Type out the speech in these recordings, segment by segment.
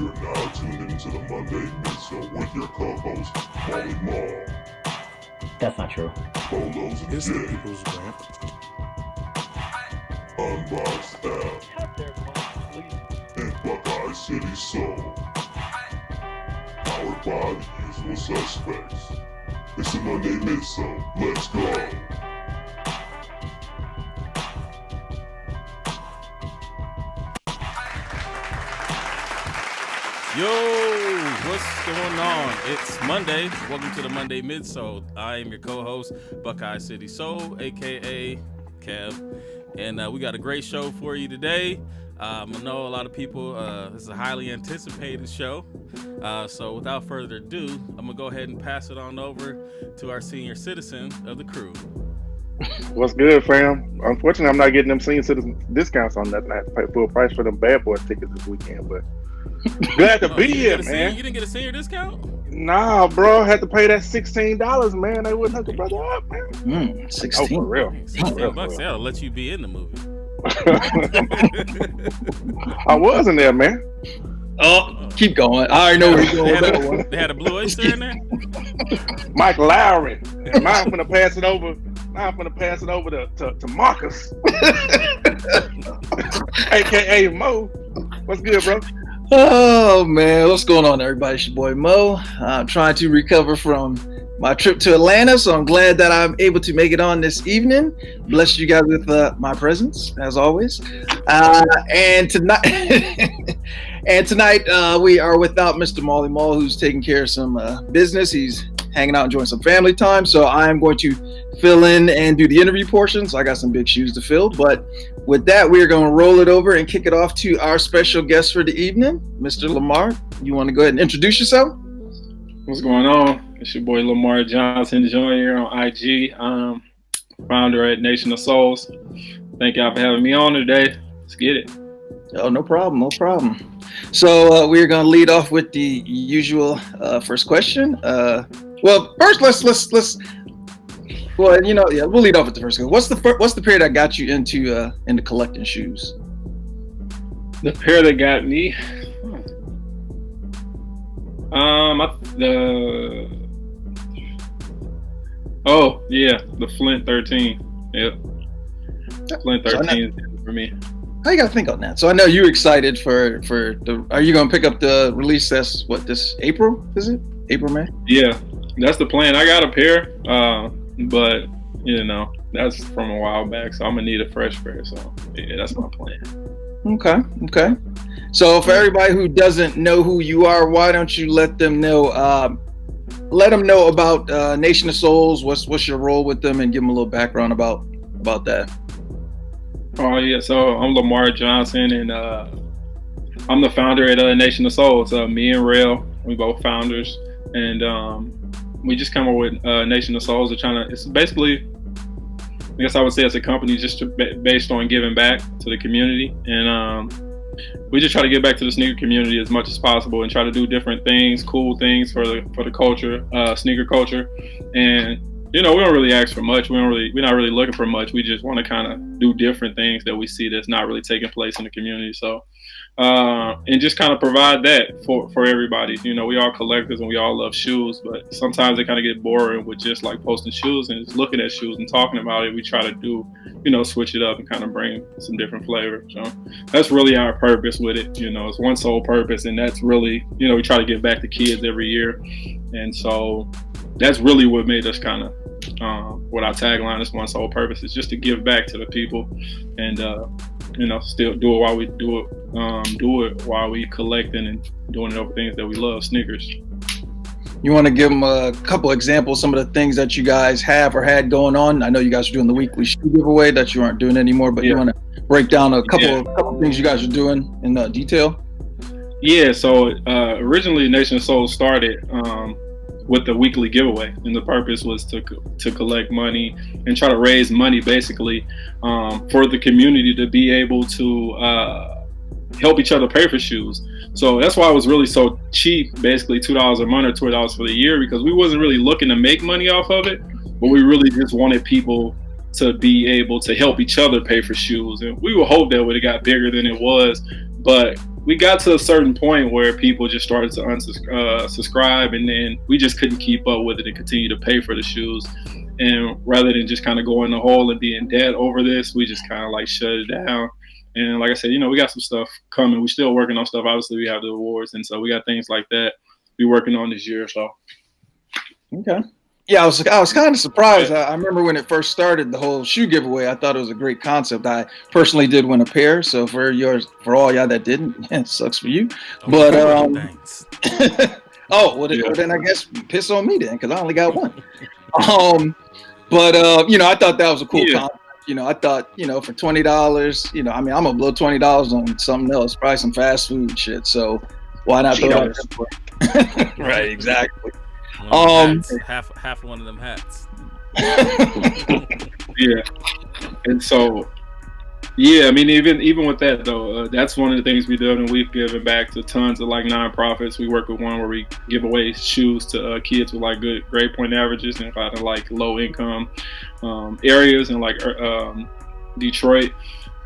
You're now tuned into the Monday Midsole with your co-host, Molly Mall, That's not true. Polos and It's the Jay, people's rant. Unboxed App, and Buckeye City Soul. Powered by the usual suspects. It's the Monday Midsole. Let's go. Yo, what's going on? It's Monday. Welcome to the Monday Midsole. I am your co-host, Buckeye City Soul, aka Kev, and we got a great show for you today. I know a lot of people. This is a highly anticipated show. So without further ado, I'm gonna go ahead and pass it on over to our senior citizen of the crew. What's good, fam? Unfortunately, I'm not getting them senior citizen discounts on nothing. I have to pay full price for them Bad Boys tickets this weekend, but glad to be here, man. You didn't get a senior discount? Nah, bro, had to pay that $16, man. They wouldn't hook a brother up, man. 16. Oh, for real. $16, that'll let you be in the movie. I was in there, man. Oh, keep going. I already know where you're going with that one. They had a blue oyster in there? Mike Lowry. And I'm gonna pass it over. I'm gonna pass it over to Marcus, aka Mo. What's good, bro? Oh man, what's going on, everybody? It's your boy Mo. I'm trying to recover from my trip to Atlanta, so I'm glad that I'm able to make it on this evening. Bless you guys with my presence, as always. And tonight, we are without Mr. Molly Mall, who's taking care of some business. He's hanging out, enjoying some family time. So I'm going to fill in and do the interview portion. So I got some big shoes to fill. But with that, we're going to roll it over and kick it off to our special guest for the evening, Mr. Lamar. You want to go ahead and introduce yourself? What's going on? It's your boy Lamar Johnson Jr. on IG. Founder at Nation of Souls. Thank y'all for having me on today. Let's get it. Oh, no problem. No problem. So we're going to lead off with the usual first question. Well, first, let's. Well, we'll lead off with the first one. What's the pair that got you into collecting shoes? The pair that got me, the Flint 13. Yep, Flint 13 is for me. I gotta think on that. So I know you're excited for the. Are you gonna pick up the release? That's what, this April? Is it April, May? Yeah, that's the plan. I got a pair, but that's from a while back, so I'm gonna need a fresh pair. So yeah, that's my plan. Okay. So for everybody who doesn't know who you are, why don't you let them know? Let them know about Nation of Souls. What's your role with them, and give them a little background about that. Oh yeah, so I'm Lamar Johnson, and I'm the founder at Nation of Souls. Me and Rail, we both founders, and we just come up with Nation of Souls. It's basically, I guess I would say, it's a company just based on giving back to the community, and we just try to give back to the sneaker community as much as possible, and try to do different things, cool things for the culture, sneaker culture, and. We don't really ask for much. We're not really looking for much. We just want to kind of do different things that we see that's not really taking place in the community. So, and just kind of provide that for everybody. We all collectors and we all love shoes, but sometimes they kind of get boring with just like posting shoes and just looking at shoes and talking about it. We try to do, switch it up and kind of bring some different flavor. So that's really our purpose with it. It's one sole purpose, and that's really, we try to give back to kids every year. And so that's really what made us kind of, what our tagline is, one sole purpose, is just to give back to the people, and still do it while we do it while we collecting and doing it over things that we love, sneakers. You want to give them a couple examples, some of the things that you guys have or had going on? I know you guys are doing the weekly shoe giveaway that you aren't doing anymore, but you want to break down a couple things you guys are doing in detail? Yeah. So originally, Nation of Souls started with the weekly giveaway, and the purpose was to collect money and try to raise money basically for the community to be able to help each other pay for shoes. So that's why it was really so cheap, basically $2 a month or $2 for the year, because we wasn't really looking to make money off of it, but we really just wanted people to be able to help each other pay for shoes. And we would hope that would have got bigger than it was, but we got to a certain point where people just started to unsubscribe, and then we just couldn't keep up with it and continue to pay for the shoes. And rather than just kind of go in the hole and be in debt over this, we just kind of like shut it down. And like I said, we got some stuff coming. We're still working on stuff. Obviously, we have the awards, and so we got things like that we're working on this year. So, okay. Yeah, I was kind of surprised. I remember when it first started, the whole shoe giveaway. I thought it was a great concept. I personally did win a pair, so for all y'all that didn't, it sucks for you. But thanks. Well, then I guess piss on me then, because I only got one. I thought that was a cool concept. I thought, for $20, I'm gonna blow $20 on something else, probably some fast food shit. So why not throw it out? Right, exactly. Half one of them hats. Yeah, and so even with that though, that's one of the things we do, and we've given back to tons of like nonprofits. We work with one where we give away shoes to kids with like good grade point averages and kind of like low income areas in like Detroit,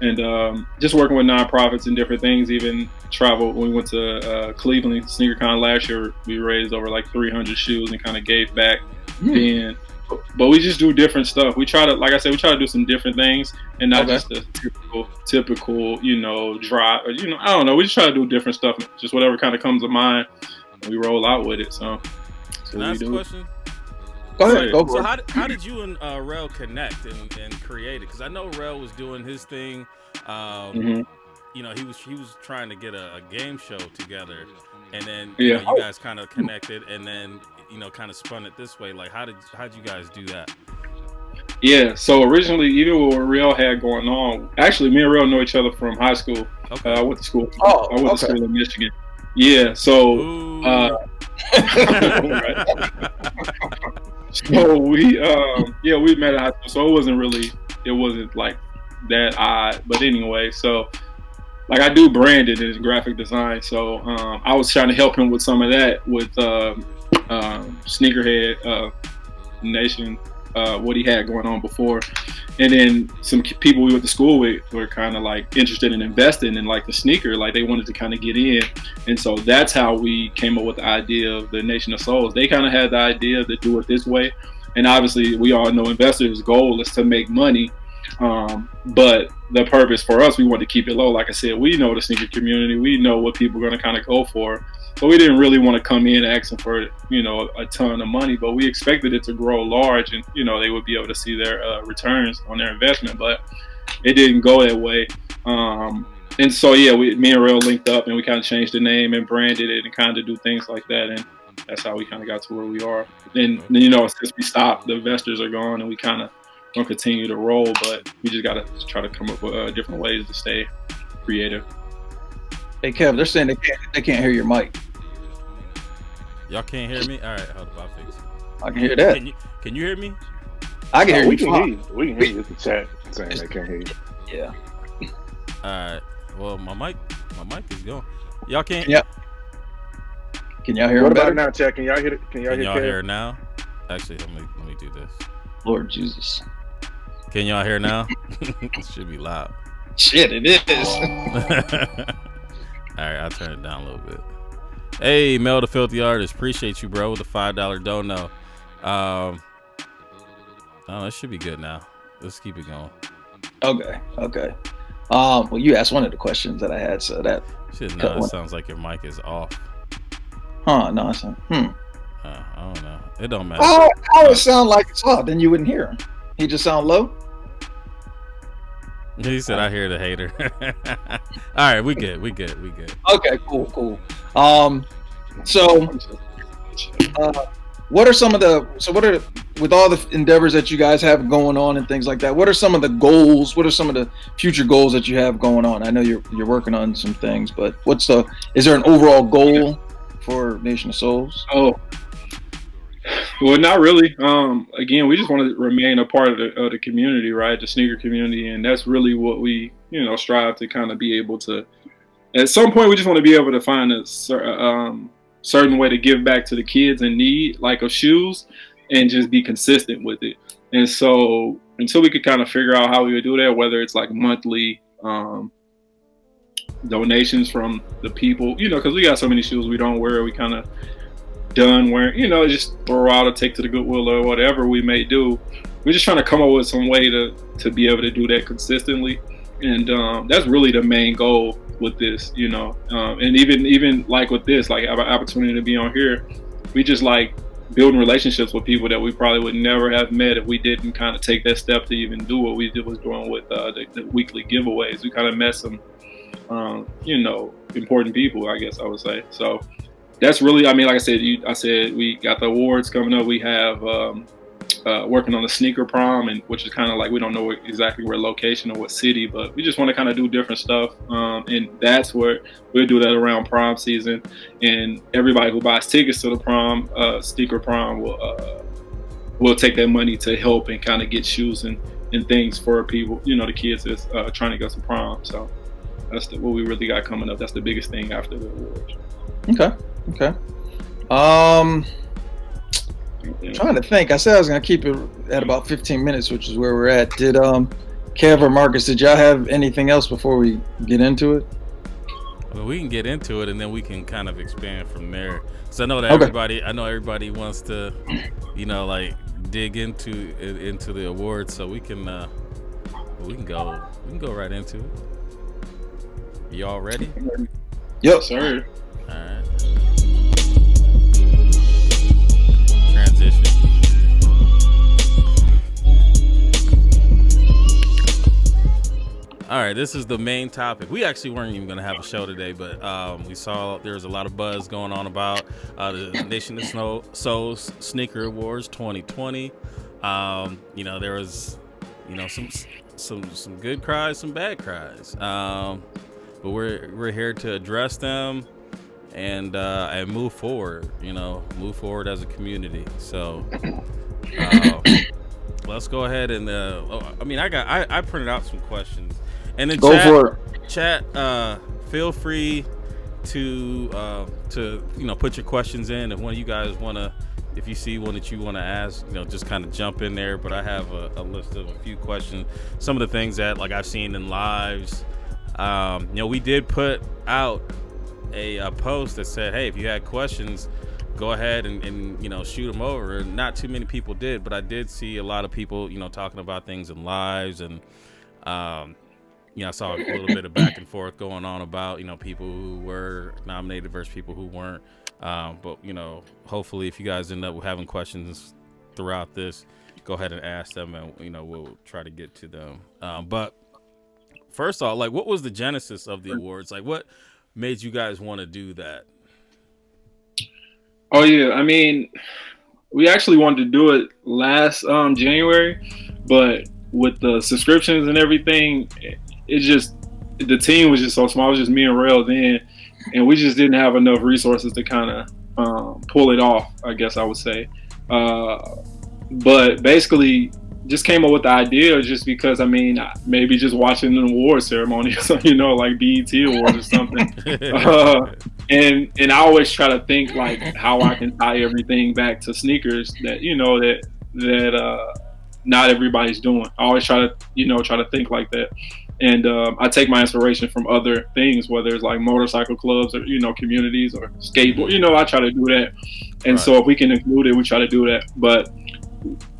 and just working with nonprofits and different things. Even travel when we went to Cleveland SneakerCon last year, we raised over like 300 shoes and kind of gave back then. But we just do different stuff. We try to, like I said, do some different things and not just the typical, drive. I don't know. We just try to do different stuff, just whatever kind of comes to mind. And we roll out with it. So, can I ask a question? Go ahead. Go so how did you and Rel connect and create it? Because I know Rel was doing his thing. He was trying to get a game show together, and then you guys kind of connected, and then kind of spun it this way. Like, how'd you guys do that? Yeah, so originally, even what Real had going on, actually, me and Real know each other from high school. Okay. I went to school. I went to school in Michigan. Yeah, so so we met at high school, so it wasn't like that odd. But anyway, so like I do branding and graphic design, so I was trying to help him with some of that with Sneakerhead Nation, what he had going on before. And then some people we went to school with were kind of like interested in investing in like the sneaker, like they wanted to kind of get in. And so that's how we came up with the idea of the Nation of Souls. They kind of had the idea to do it this way. And obviously we all know investors' goal is to make money. But the purpose for us, we want to keep it low. Like I said, we know the sneaker community. We know what people are going to kind of go for. So we didn't really want to come in asking for, a ton of money, but we expected it to grow large and, they would be able to see their returns on their investment, but it didn't go that way. And so, me and Real linked up and we kind of changed the name and branded it and kind of do things like that. And that's how we kind of got to where we are. And, since we stopped, the investors are gone and we kind of going to continue to roll, but we just got to try to come up with different ways to stay creative. Hey, Kev, they're saying they can't hear your mic. Y'all can't hear me? All right, hold up, I'll fix it. I can hear that. Can you hear me? I can hear you. We can hear you. We can hear you. It's the chat saying they can't hear you. Yeah. All right. Well, my mic is going. Y'all can't. Yep. Can y'all hear What him about better? now, chat? Can y'all hear it? Can y'all hear it now? Actually, let me do this. Lord Jesus. Can y'all hear now? It should be loud. Shit, it is. All right, I'll turn it down a little bit. Hey, Mel the Filthy Artist, appreciate you, bro, with the $5 dono. It should be good now. Let's keep it going. Okay. Well, you asked one of the questions that I had, so that. Shit, no, it sounds like your mic is off. Huh? No, it's not. I don't know. It don't matter. How it sound like it's off? Then you wouldn't hear him. He just sound low. He said, "I hear the hater." All right, we good. Okay, cool. So, with all the endeavors that you guys have going on and things like that, what are some of the goals? What are some of the future goals that you have going on? I know you're working on some things, but is there an overall goal for Nation of Souls? Oh, well, not really. Again, we just want to remain a part of the community, right? The sneaker community, and that's really what we, strive to kind of be able to. At some point, we just want to be able to find a certain way to give back to the kids in need, like of shoes, and just be consistent with it. And so, until we could kind of figure out how we would do that, whether it's like monthly donations from the people, because we got so many shoes we don't wear. We kind of done wearing, just throw out or take to the Goodwill or whatever we may do. We're just trying to come up with some way to be able to do that consistently. And that's really the main goal with this, and even like with this, like have an opportunity to be on here, we just like building relationships with people that we probably would never have met if we didn't kind of take that step to even do what we was doing with the weekly giveaways. We kind of met some, important people, I guess I would say. So that's really, like I said, we got the awards coming up. We have working on the sneaker prom, and which is kind of like, we don't know exactly where location or what city, but we just want to kind of do different stuff. And that's where we'll do that around prom season. And everybody who buys tickets to the prom, sneaker prom, will take that money to help and kind of get shoes and things for people, the kids that's trying to go to prom. So that's what we really got coming up. That's the biggest thing after the awards. Okay. Trying to think. I said I was gonna keep it at about 15 minutes, which is where we're at. Did Kev or Marcus, did y'all have anything else before we get into it? Well, we can get into it and then we can kind of expand from there. So I know that everybody wants to, like dig into the awards. So we can go right into it. Y'all ready? Yep, sir. All right. Transition. All right, this is the main topic. We actually weren't even going to have a show today, but we saw there was a lot of buzz going on about the Nation of Souls Sneaker Awards 2020. There was, some good cries, some bad cries. But we're here to address them and move forward. Move forward as a community. So let's go ahead and I printed out some questions. And then chat, feel free to put your questions in. If one of you guys if you see one that you want to ask, just kind of jump in there. But I have a list of a few questions. Some of the things that I've seen in lives. We did put out a post that said, hey, if you had questions, go ahead and shoot them over. Not too many people did, but I did see a lot of people, talking about things in lives. And I saw a little bit of back and forth going on about, people who were nominated versus people who weren't. But, hopefully if you guys end up having questions throughout this, go ahead and ask them and, we'll try to get to them. But first off, what was the genesis of the awards? What made you guys want to do that? Oh, yeah. We actually wanted to do it last January, but with the subscriptions and everything, the team was just so small. It was just me and Rail then, and we just didn't have enough resources to kind of pull it off, I guess I would say. But basically, just came up with the idea just because, maybe just watching an award ceremony or something, like BET Awards or something. And I always try to think how I can tie everything back to sneakers that, that not everybody's doing. I always try to think like that. And I take my inspiration from other things, whether it's motorcycle clubs or, communities or skateboard, I try to do that. And right. So if we can include it, we try to do that. But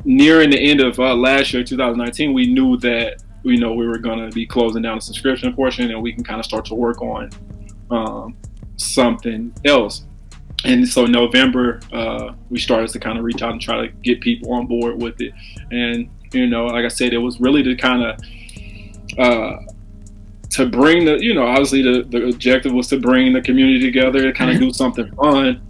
nearing the end of last year, 2019, we knew that, we were going to be closing down the subscription portion and we can kind of start to work on something else. And so November, we started to kind of reach out and try to get people on board with it. And, like I said, it was really to kind of, to bring obviously the objective was to bring the community together to kind of do something fun.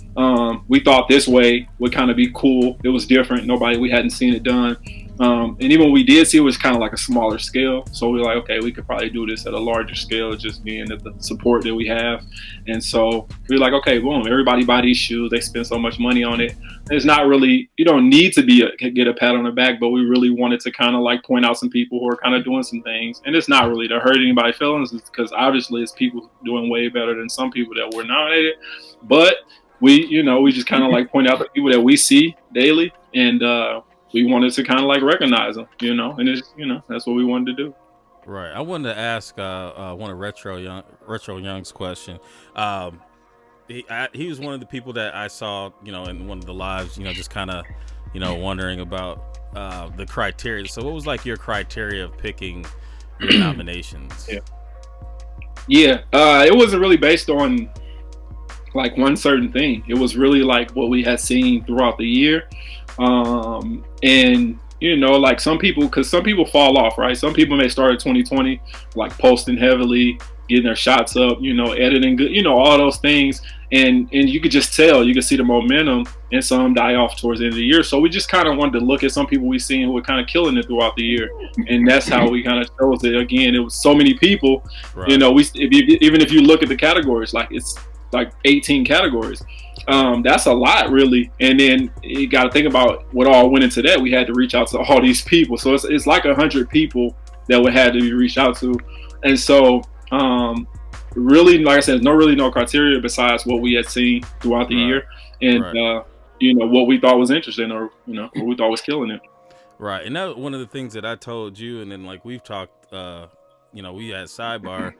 We thought this way would kind of be cool. It was different. We hadn't seen it done. And even when we did see it was kind of like a smaller scale. So we were like, okay, we could probably do this at a larger scale, just being at the support that we have. And so we were like, okay, boom, everybody buy these shoes. They spend so much money on it. It's not really, you don't need to get a pat on the back, but we really wanted to kind of point out some people who are kind of doing some things. And it's not really to hurt anybody's feelings, because obviously it's people doing way better than some people that were nominated. But we just kind of point out the people that we see daily, and we wanted to kind of recognize them, and it's, that's what we wanted to do. Right. I wanted to ask one of Retro Young's question. He was one of the people that I saw, in one of the lives, just kind of, wondering about the criteria. So what was like your criteria of picking your nominations? Yeah. It wasn't really based on like one certain thing. It was really like what we had seen throughout the year. And like some people fall off, right? Some people may start at 2020, like posting heavily, getting their shots up, editing good, all those things. And you could just tell, you could see the momentum, and some die off towards the end of the year. So we just kind of wanted to look at some people we seen who were kind of killing it throughout the year. And that's how we kind of chose it. Again, it was so many people, right. Even if you look at the categories, like it's like 18 categories. That's a lot, really. And then you got to think about what all went into that. We had to reach out to all these people. So it's like 100 people that would have to be reached out to. And so, really, like I said, there's no criteria besides what we had seen throughout the year, and what we thought was interesting, or what we thought was killing it. Right, and that one of the things that I told you, and then like we've talked, we had sidebar,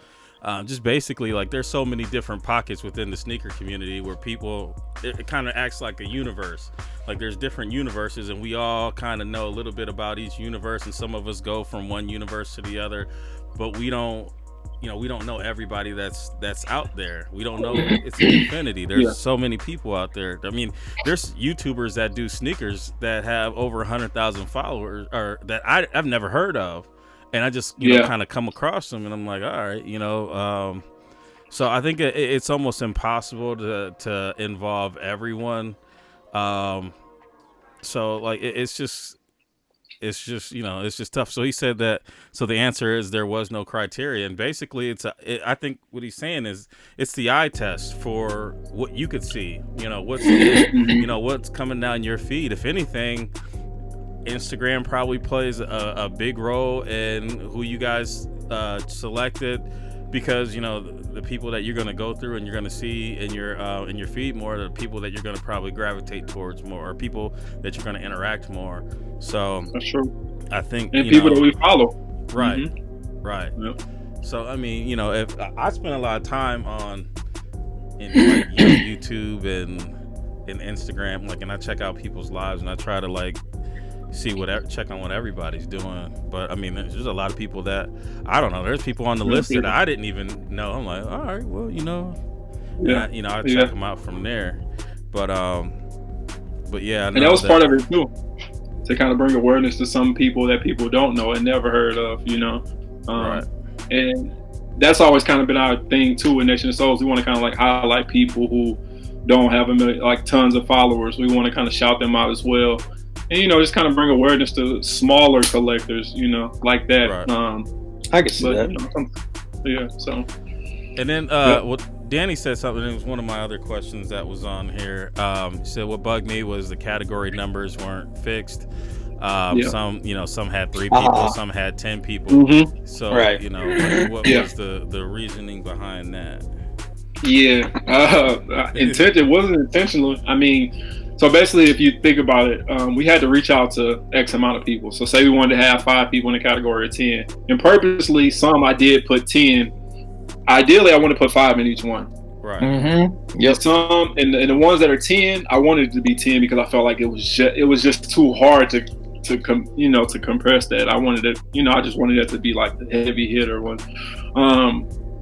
just basically like there's so many different pockets within the sneaker community where people, it kind of acts like a universe. Like there's different universes, and we all kind of know a little bit about each universe, and some of us go from one universe to the other, but we don't know everybody that's out there. We don't know. It's an infinity. There's so many people out there. I mean, there's YouTubers that do sneakers that have over 100,000 followers, or that I've never heard of, and I just kind of come across them, and I'm like, all right, so I think it's almost impossible to involve everyone. So like it's just tough. So he said that. So the answer is there was no criteria, and basically I think what he's saying is it's the eye test for what you could see. What's coming down your feed. If anything, Instagram probably plays a big role in who you guys selected, because the people that you're going to go through and you're going to see in your feed more are the people that you're going to probably gravitate towards more, or people that you're going to interact more. So that's true. I think, and people that we follow. Right. Mm-hmm. Right. Yep. So I mean, if I spend a lot of time in like YouTube and Instagram, like, and I check out people's lives, and I try to like check on what everybody's doing. But I mean, there's a lot of people that I don't know. There's people on the list that I didn't even know. I'm like, all right, well, I check them out from there. But yeah, and that was part of it too, to kind of bring awareness to some people that people don't know and never heard of, right. And that's always kind of been our thing too with Nation of Souls. We want to kind of like highlight people who don't have tons of followers. We want to kind of shout them out as well. And, just kind of bring awareness to smaller collectors, like that. Right. I can see that. So. And then, Danny said something. It was one of my other questions that was on here. He said what bugged me was the category numbers weren't fixed. Some had 3 people, some had 10 people. Mm-hmm. So, right. What was the reasoning behind that? Yeah, it wasn't intentional. I mean, so basically, if you think about it, we had to reach out to X amount of people. So say we wanted to have 5 people in the category of 10. And purposely, some I did put 10. Ideally, I want to put 5 in each one. Right. Mm-hmm. Yep. Some, and the ones that are 10, I wanted it to be 10 because I felt like it was just too hard to compress that. I wanted it, I just wanted that to be like the heavy hitter one.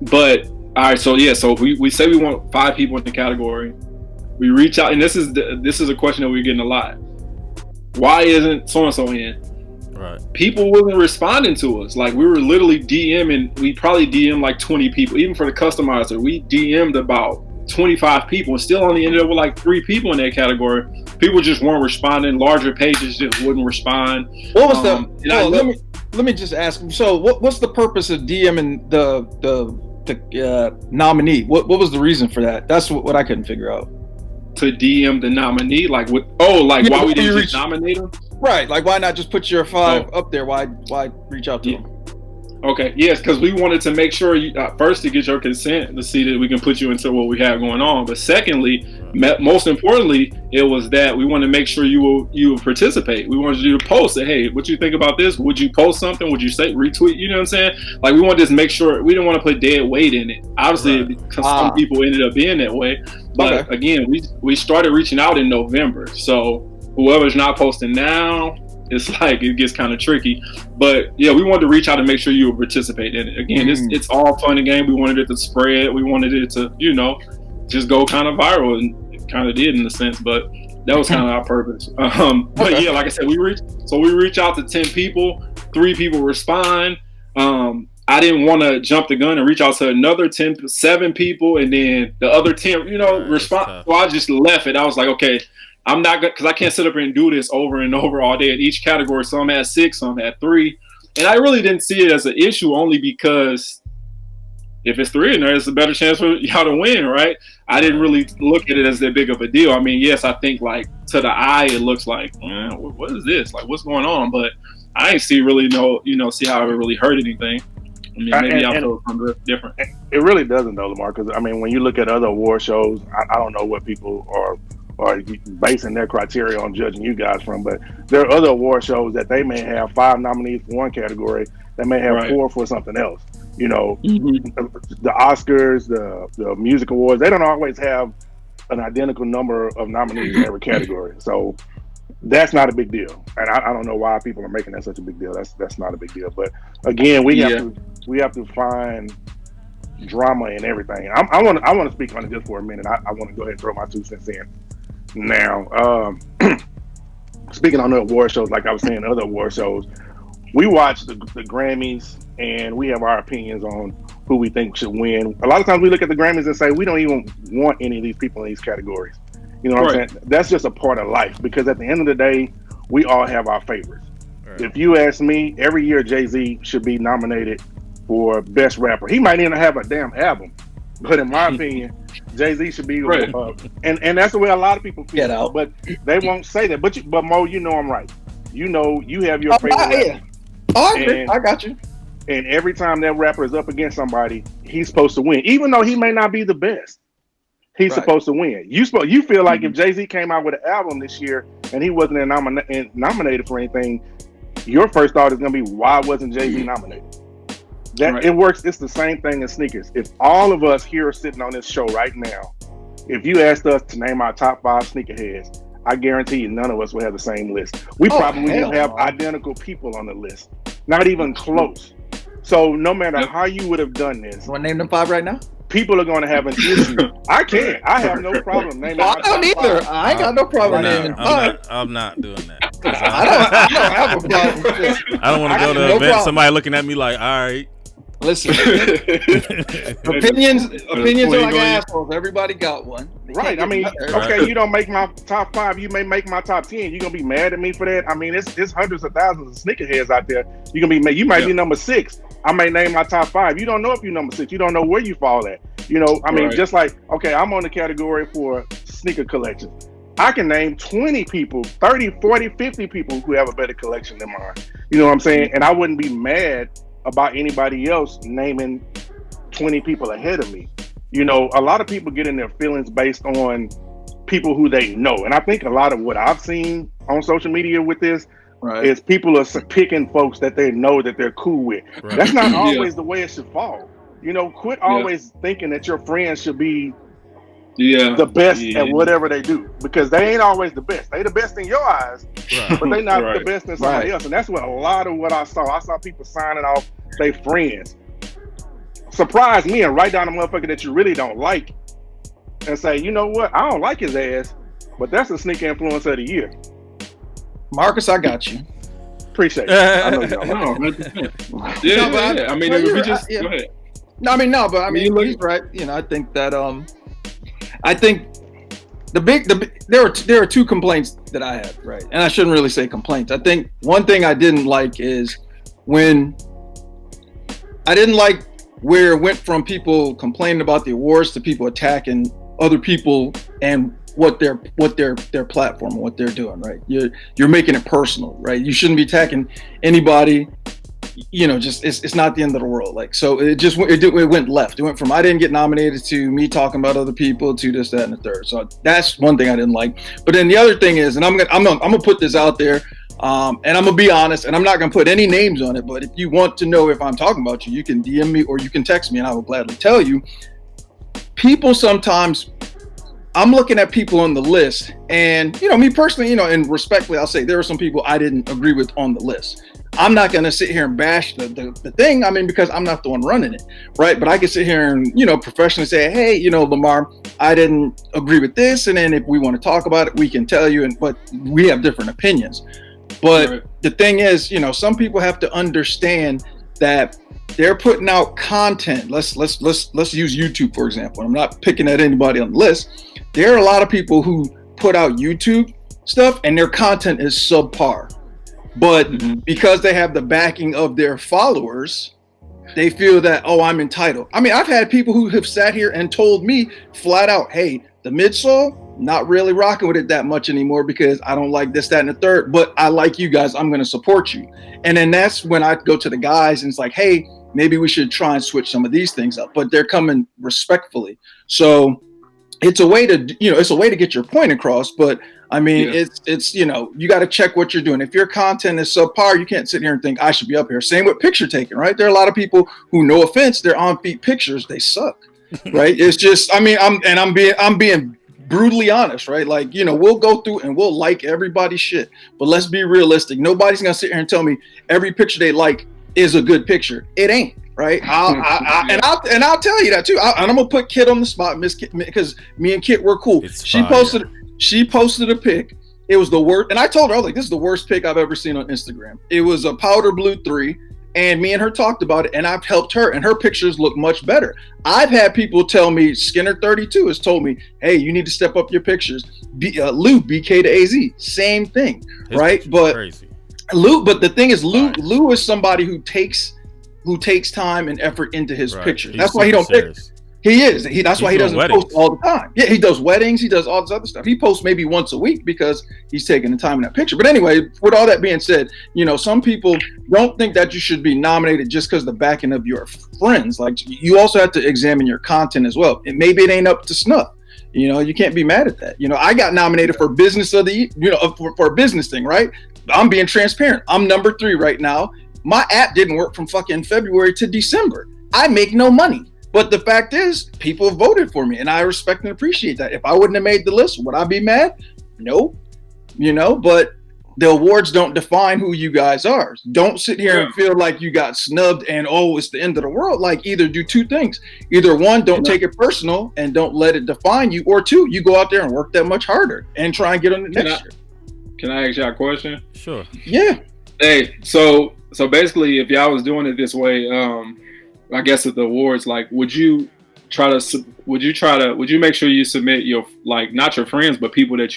But all right, so we say we want 5 people in the category. We reach out, and this is a question that we're getting a lot. Why isn't so and so in? Right. People wasn't responding to us. Like, we were literally DMing. We probably DM'd like 20 people. Even for the customizer, we DM'd about 25 people, and still only ended up with like 3 people in that category. People just weren't responding. Larger pages just wouldn't respond. What was let me just ask. So, what's the purpose of DMing the nominee? What was the reason for that? That's what I couldn't figure out. To DM the nominee, why we didn't just nominate them? Right, like why not just put your 5 up there? Why reach out to them? Okay, yes, because we wanted to make sure you first to get your consent to see that we can put you into what we have going on. But secondly, most importantly, it was that we want to make sure you will participate. We wanted you to post that, hey, what you think about this? Would you post something? Would you say retweet? You know what I'm saying? Like we wanted to make sure we didn't want to put dead weight in it. Obviously, because some people ended up being that way. But again, we started reaching out in November. So whoever's not posting now, it's like it gets kind of tricky. But yeah, we wanted to reach out and make sure you would participate in it. Again, it's all fun and game. We wanted it to spread. We wanted it to, just go kind of viral, and it kind of did in a sense, but that was kind of our purpose. But yeah, like I said, we reach out to 10 people, 3 people respond. I didn't want to jump the gun and reach out to another 7 people, and then the other 10, respond. So I just left it. I was like, okay, I'm not good, because I can't sit up here and do this over and over all day at each category. Some had 6, some had 3. And I really didn't see it as an issue, only because if it's 3 in there, it's a better chance for y'all to win, right? I didn't really look at it as that big of a deal. I mean, yes, I think like to the eye, it looks like, what is this? Like, what's going on? But I ain't see how it really hurt anything. I mean, maybe I feel something different. It really doesn't, though, Lamar, because, I mean, when you look at other award shows, I don't know what people are basing their criteria on judging you guys from, but there are other award shows that they may have 5 nominees for one category, they may have 4 for something else. The Oscars, the music awards, they don't always have an identical number of nominees in every category. So that's not a big deal, and I don't know why people are making that such a big deal. That's not a big deal. But again, we have to find drama in everything. I want to speak on it just for a minute. I want to go ahead and throw my 2 cents in. Now, speaking on the award shows, like I was saying, other award shows, we watch the Grammys and we have our opinions on who we think should win. A lot of times we look at the Grammys and say, we don't even want any of these people in these categories. You know what I'm saying? That's just a part of life, because at the end of the day, we all have our favorites. Right. If you ask me, every year Jay-Z should be nominated for Best Rapper. He might even have a damn album, but in my opinion, Jay-Z should be, and that's the way a lot of people feel. But they won't say that. But Mo, I'm right. You have your favorite rapper. I got you. And every time that rapper is up against somebody, he's supposed to win, even though he may not be the best. He's supposed to win. You feel like if Jay-Z came out with an album this year and he wasn't nominated for anything, your first thought is going to be, why wasn't Jay-Z nominated? It works. It's the same thing as sneakers. If all of us here are sitting on this show right now, if you asked us to name our top 5 sneakerheads, I guarantee you none of us will have the same list. We probably will have identical people on the list, not even close. So no matter how you would have done this, you want to name them 5 right now? People are going to have an issue. I can't. I have no problem naming. I don't either. I ain't got no problem naming. I'm not doing that. I don't have a problem. I don't want to go to an event. Somebody looking at me like, all right. Listen, opinions are like assholes. Everybody got one. Right. I mean, okay, you don't make my top 5. You may make my top 10. You're gonna be mad at me for that. I mean, it's hundreds of thousands of sneakerheads out there. You're gonna be. You might be number 6. I may name my top 5. You don't know if you're number 6. You don't know where you fall at. I mean, just like, okay, I'm on the category for sneaker collection. I can name 20 people, 30, 40, 50 people who have a better collection than mine. You know what I'm saying? And I wouldn't be mad about anybody else naming 20 people ahead of me. A lot of people get in their feelings based on people who they know. And I think a lot of what I've seen on social media with this is people are picking folks that they know that they're cool with. Right. That's not always the way it should fall. Quit always thinking that your friends should be the best at whatever they do, because they ain't always the best. They the best in your eyes, but they not the best in somebody else. And that's what a lot of what I saw. I saw people signing off their friends. Surprise me and write down a motherfucker that you really don't like and say, you know what? I don't like his ass, but that's a sneaker influencer of the year. Marcus, I got you. Appreciate it. I know you don't. I mean, if we just go ahead. But I mean, he's right. I think that I think there are 2 complaints that I have, right? And I shouldn't really say complaints. I think one thing I didn't like is when I didn't like where it went from people complaining about the awards to people attacking other people and what their platform and what they're doing, right? You're making it personal, right? You shouldn't be attacking anybody just it's not the end of the world. Like, so it went left. It went from I didn't get nominated to me talking about other people to this, that, and the third. So that's one thing I didn't like. But then the other thing is, and I'm gonna put this out there, and I'm gonna be honest, and I'm not gonna put any names on it. But if you want to know if I'm talking about you, you can DM me or you can text me, and I will gladly tell you. People sometimes. I'm looking at people on the list, and me personally, and respectfully, I'll say there were some people I didn't agree with on the list. I'm not going to sit here and bash the thing. I mean, because I'm not the one running it, right? But I can sit here and, professionally say, hey, Lamar, I didn't agree with this. And then if we want to talk about it, we can tell you. But we have different opinions. But Right. the thing is, some people have to understand that they're putting out content. Let's use YouTube, for example. I'm not picking at anybody on the list. There are a lot of people who put out YouTube stuff and their content is subpar. But because they have the backing of their followers, they feel that, oh, I'm entitled. I mean, I've had people who have sat here and told me flat out, hey, the Midsole, not really rocking with it that much anymore because I don't like this, that, and the third, but I like you guys. I'm going to support you. And then that's when I go to the guys and it's like, hey, maybe we should try and switch some of these things up, but they're coming respectfully. So it's a way to, it's a way to get your point across, but I mean, it's you got to check what you're doing. If your content is subpar, you can't sit here and think I should be up here. Same with picture taking, right? There are a lot of people who, no offense, they're on feet pictures, they suck, right? It's just, I mean, I'm being brutally honest, right? Like, we'll go through and we'll like everybody's shit, but let's be realistic. Nobody's gonna sit here and tell me every picture they like is a good picture. It ain't. Right, I'll tell you that too. And I'm gonna put Kit on the spot, Miss Kit, because me and Kit were cool. She posted a pic. It was the worst, and I told her, I was like, "This is the worst pic I've ever seen on Instagram." It was a powder blue 3, and me and her talked about it, and I've helped her, and her pictures look much better. I've had people tell me, Skinner32 has told me, "Hey, you need to step up your pictures." Lou, BK to AZ, same thing, right? But crazy. Lou, but the thing is, Lou is somebody who takes time and effort into his pictures. That's why he don't pick. He is. That's why he doesn't post all the time. Yeah, he does weddings. He does all this other stuff. He posts maybe once a week because he's taking the time in that picture. But anyway, with all that being said, some people don't think that you should be nominated just because the backing of your friends. Like, you also have to examine your content as well. And maybe it ain't up to snuff. You can't be mad at that. I got nominated for business of the, for a business thing, right? I'm being transparent. I'm number 3 right now. My app didn't work from fucking February to December. I make no money. But the fact is, people voted for me, and I respect and appreciate that. If I wouldn't have made the list, would I be mad? No. But the awards don't define who you guys are. Don't sit here and feel like you got snubbed and, oh, it's the end of the world. Like, either do 2 things. Either 1, don't take it personal and don't let it define you. Or 2, you go out there and work that much harder and try and get on the next year. Can I ask y'all a question? Sure. Yeah. Hey, so basically, if y'all was doing it this way, I guess at the awards, like, would you make sure you submit your, like, not your friends, but people that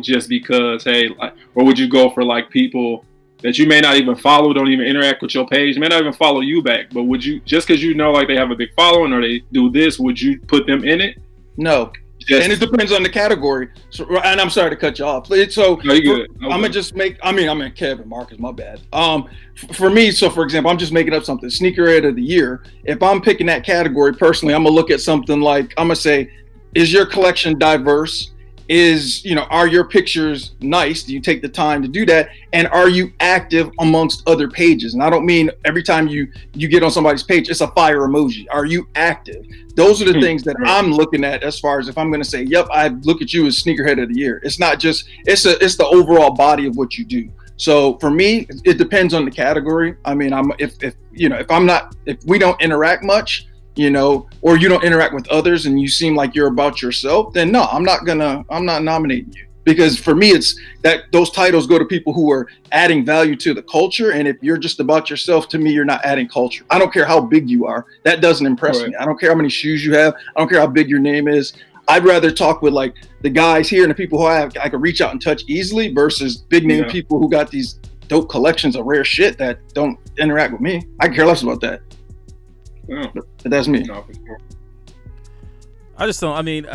just because, hey, like, or would you go for like people that you may not even follow, don't even interact with your page, may not even follow you back, but would you, just because like they have a big following or they do this, would you put them in it? No. And it depends on the category. So, and I'm sorry to cut you off. So no, you're good. I'm gonna just make. I'm Kev and Marcus. My bad. For me, so for example, I'm just making up something. Sneakerhead of the year. If I'm picking that category personally, I'm gonna look at something like, I'm gonna say, is your collection diverse? Are your pictures nice? Do you take the time to do that? And are you active amongst other pages? And I don't mean every time you get on somebody's page, it's a fire emoji. Are you active? Those are the things that I'm looking at as far as if I'm going to say, yep, I look at you as Sneakerhead of the Year. It's not just, it's the overall body of what you do. So for me, it depends on the category. I mean, if we don't interact much, or you don't interact with others and you seem like you're about yourself, then no, I'm not nominating you. Because for me, it's that those titles go to people who are adding value to the culture. And if you're just about yourself, to me, you're not adding culture. I don't care how big you are. That doesn't impress me. I don't care how many shoes you have. I don't care how big your name is. I'd rather talk with like the guys here and the people who I could reach out and touch easily versus big name people who got these dope collections of rare shit that don't interact with me. I care less about that. But that's me. I just don't. I mean,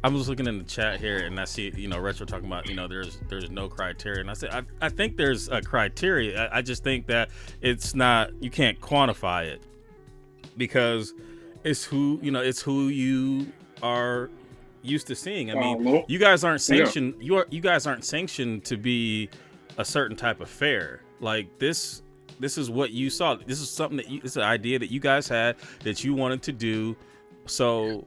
I'm just looking in the chat here, and I see, Retro talking about, there's no criteria, and I said I think there's a criteria. I just think that it's not, you can't quantify it because it's who you are used to seeing. I mean, you guys aren't sanctioned. You guys aren't sanctioned to be a certain type of fair. Like this is what you saw. This is something that it's an idea that you guys had that you wanted to do. So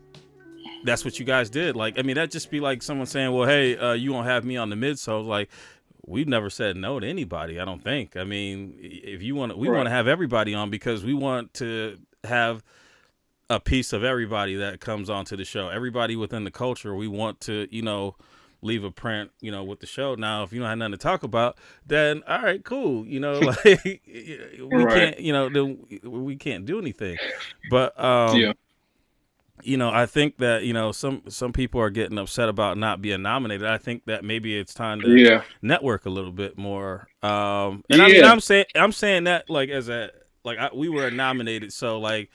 that's what you guys did. Like, I mean, that'd just be like someone saying, well, hey, you won't have me on the Midsole. Like, we've never said no to anybody, I don't think. I mean, if you want to, we want to have everybody on because we want to have a piece of everybody that comes onto the show. Everybody within the culture, we want to, leave a print, with the show. Now, if you don't have nothing to talk about, then all right, cool. Like we can't, then we can't do anything. But I think that, some people are getting upset about not being nominated. I think that maybe it's time to network a little bit more. I mean, I'm saying that like we were nominated. So like,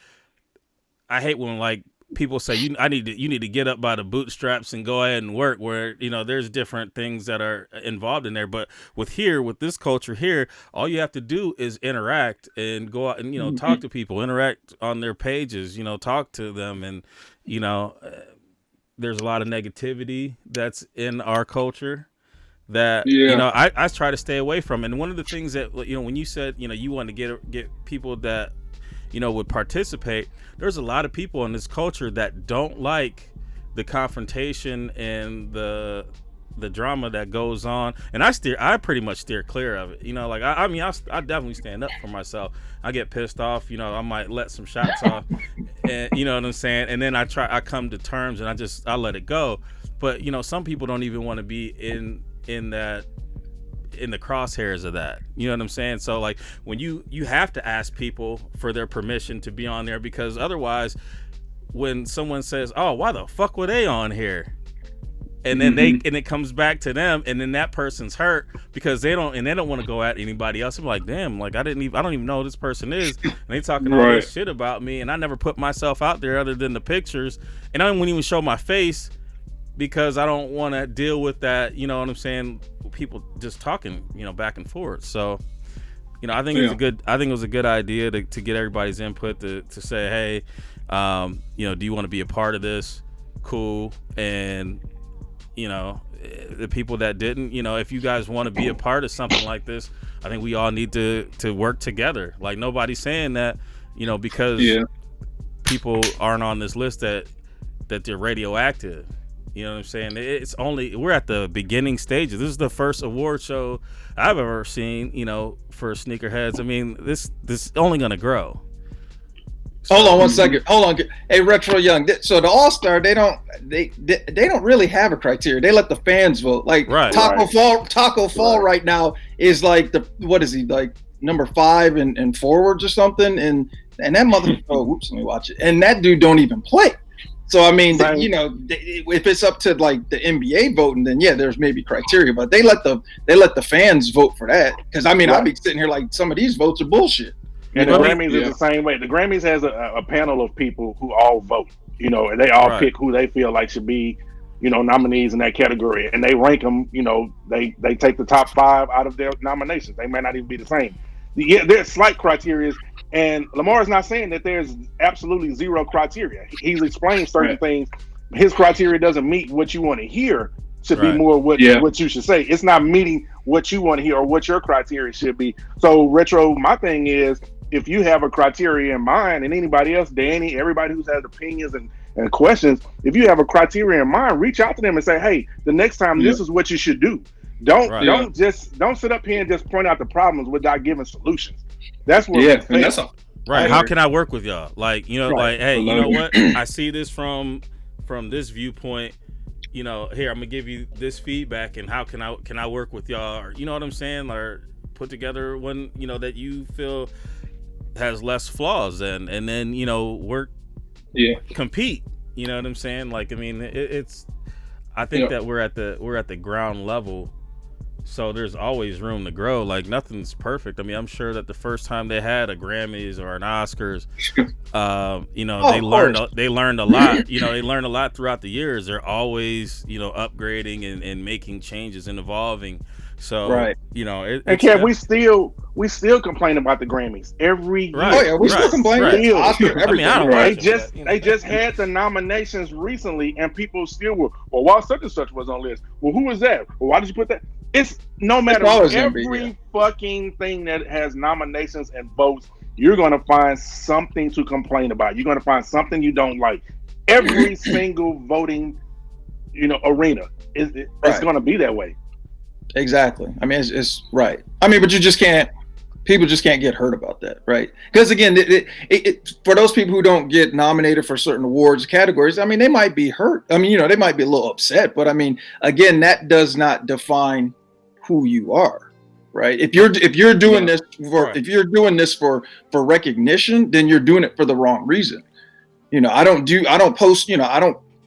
I hate when like people say you need to get up by the bootstraps and go ahead and work, where there's different things that are involved in there. But with this culture here, all you have to do is interact and go out and talk to people, interact on their pages, talk to them, and there's a lot of negativity that's in our culture that I try to stay away from. And one of the things that when you said you want to get people that would participate, there's a lot of people in this culture that don't like the confrontation and the drama that goes on, and I pretty much steer clear of it. Like I definitely stand up for myself. I get pissed off, I might let some shots off, and you know what I'm saying, and then I come to terms and I let it go. But some people don't even want to be in the crosshairs of that, you know what I'm saying? So like when you have to ask people for their permission to be on there, because otherwise when someone says, oh, why the fuck were they on here, and then it comes back to them, and then that person's hurt because they don't want to go at anybody else. I'm like, damn, like I don't even know who this person is, and they talking all this shit about me, and I never put myself out there other than the pictures, and I wouldn't even show my face because I don't want to deal with that, you know what I'm saying? People just talking, back and forth. So, I think it was a good idea to get everybody's input to say, hey, do you want to be a part of this? Cool. And, the people that didn't, if you guys want to be a part of something like this, I think we all need to work together. Like nobody's saying that, because people aren't on this list that they're radioactive. You know what I'm saying? We're at the beginning stages. This is the first award show I've ever seen, for sneakerheads. I mean, this is only going to grow. So, hold on one second. Hold on. Hey, Retro Young. So the All-Star, they don't really have a criteria. They let the fans vote. Like Taco Fall right now is like what is he, like number 5 in forwards or something? And that motherfucker, let me watch it. And that dude don't even play. So I mean, if it's up to like the NBA voting, then there's maybe criteria, but they let the fans vote for that. Because I mean, I'd be sitting here like some of these votes are bullshit. And the Grammys is the same way. The Grammys has a panel of people who all vote, and they all pick who they feel like should be, nominees in that category, and they rank them. They take the top 5 out of their nominations. They may not even be the same. There's slight criteria. And Lamar is not saying that there's absolutely zero criteria. He's explained certain things. His criteria doesn't meet what you want to hear. Should be more what you should say. It's not meeting what you want to hear or what your criteria should be. So Retro, my thing is, if you have a criteria in mind, and anybody else, Danny, everybody who's had opinions and questions, if you have a criteria in mind, reach out to them and say, hey, the next time this is what you should do. Don't sit up here and just point out the problems without giving solutions. That's what right. How can I work with y'all? Like, like, hey, you know what? I see this from this viewpoint. Here, I'm gonna give you this feedback, and how can I work with y'all? Or, you know what I'm saying? Or put together one, that you feel has less flaws, and then work, compete. You know what I'm saying? Like, I mean, it's. I think that we're at the ground level So there's always room to grow. Like nothing's perfect. I mean, I'm sure that the first time they had a Grammys or an Oscars, they learned a lot. They learned a lot throughout the years. They're always, upgrading and making changes and evolving. So right. And Kev, we still complain about the Grammys every year. Right. Oh yeah, we still complain. Right. Oscar, everything. I don't They watch just it, they just had the nominations recently, and people still were. Well, why such and such was on the list? Well, who was that? Well, why did you put that? It's no matter every fucking thing that has nominations and votes, you're gonna find something to complain about. You're gonna find something you don't like. Every single voting, arena it's gonna be that way. Exactly. I mean, it's right. I mean, but people just can't get hurt about that, right? Because again, for those people who don't get nominated for certain awards categories, I mean, they might be hurt. I mean, they might be a little upset, but I mean, again, that does not define who you are, right? If you're doing this for recognition, then you're doing it for the wrong reason. I don't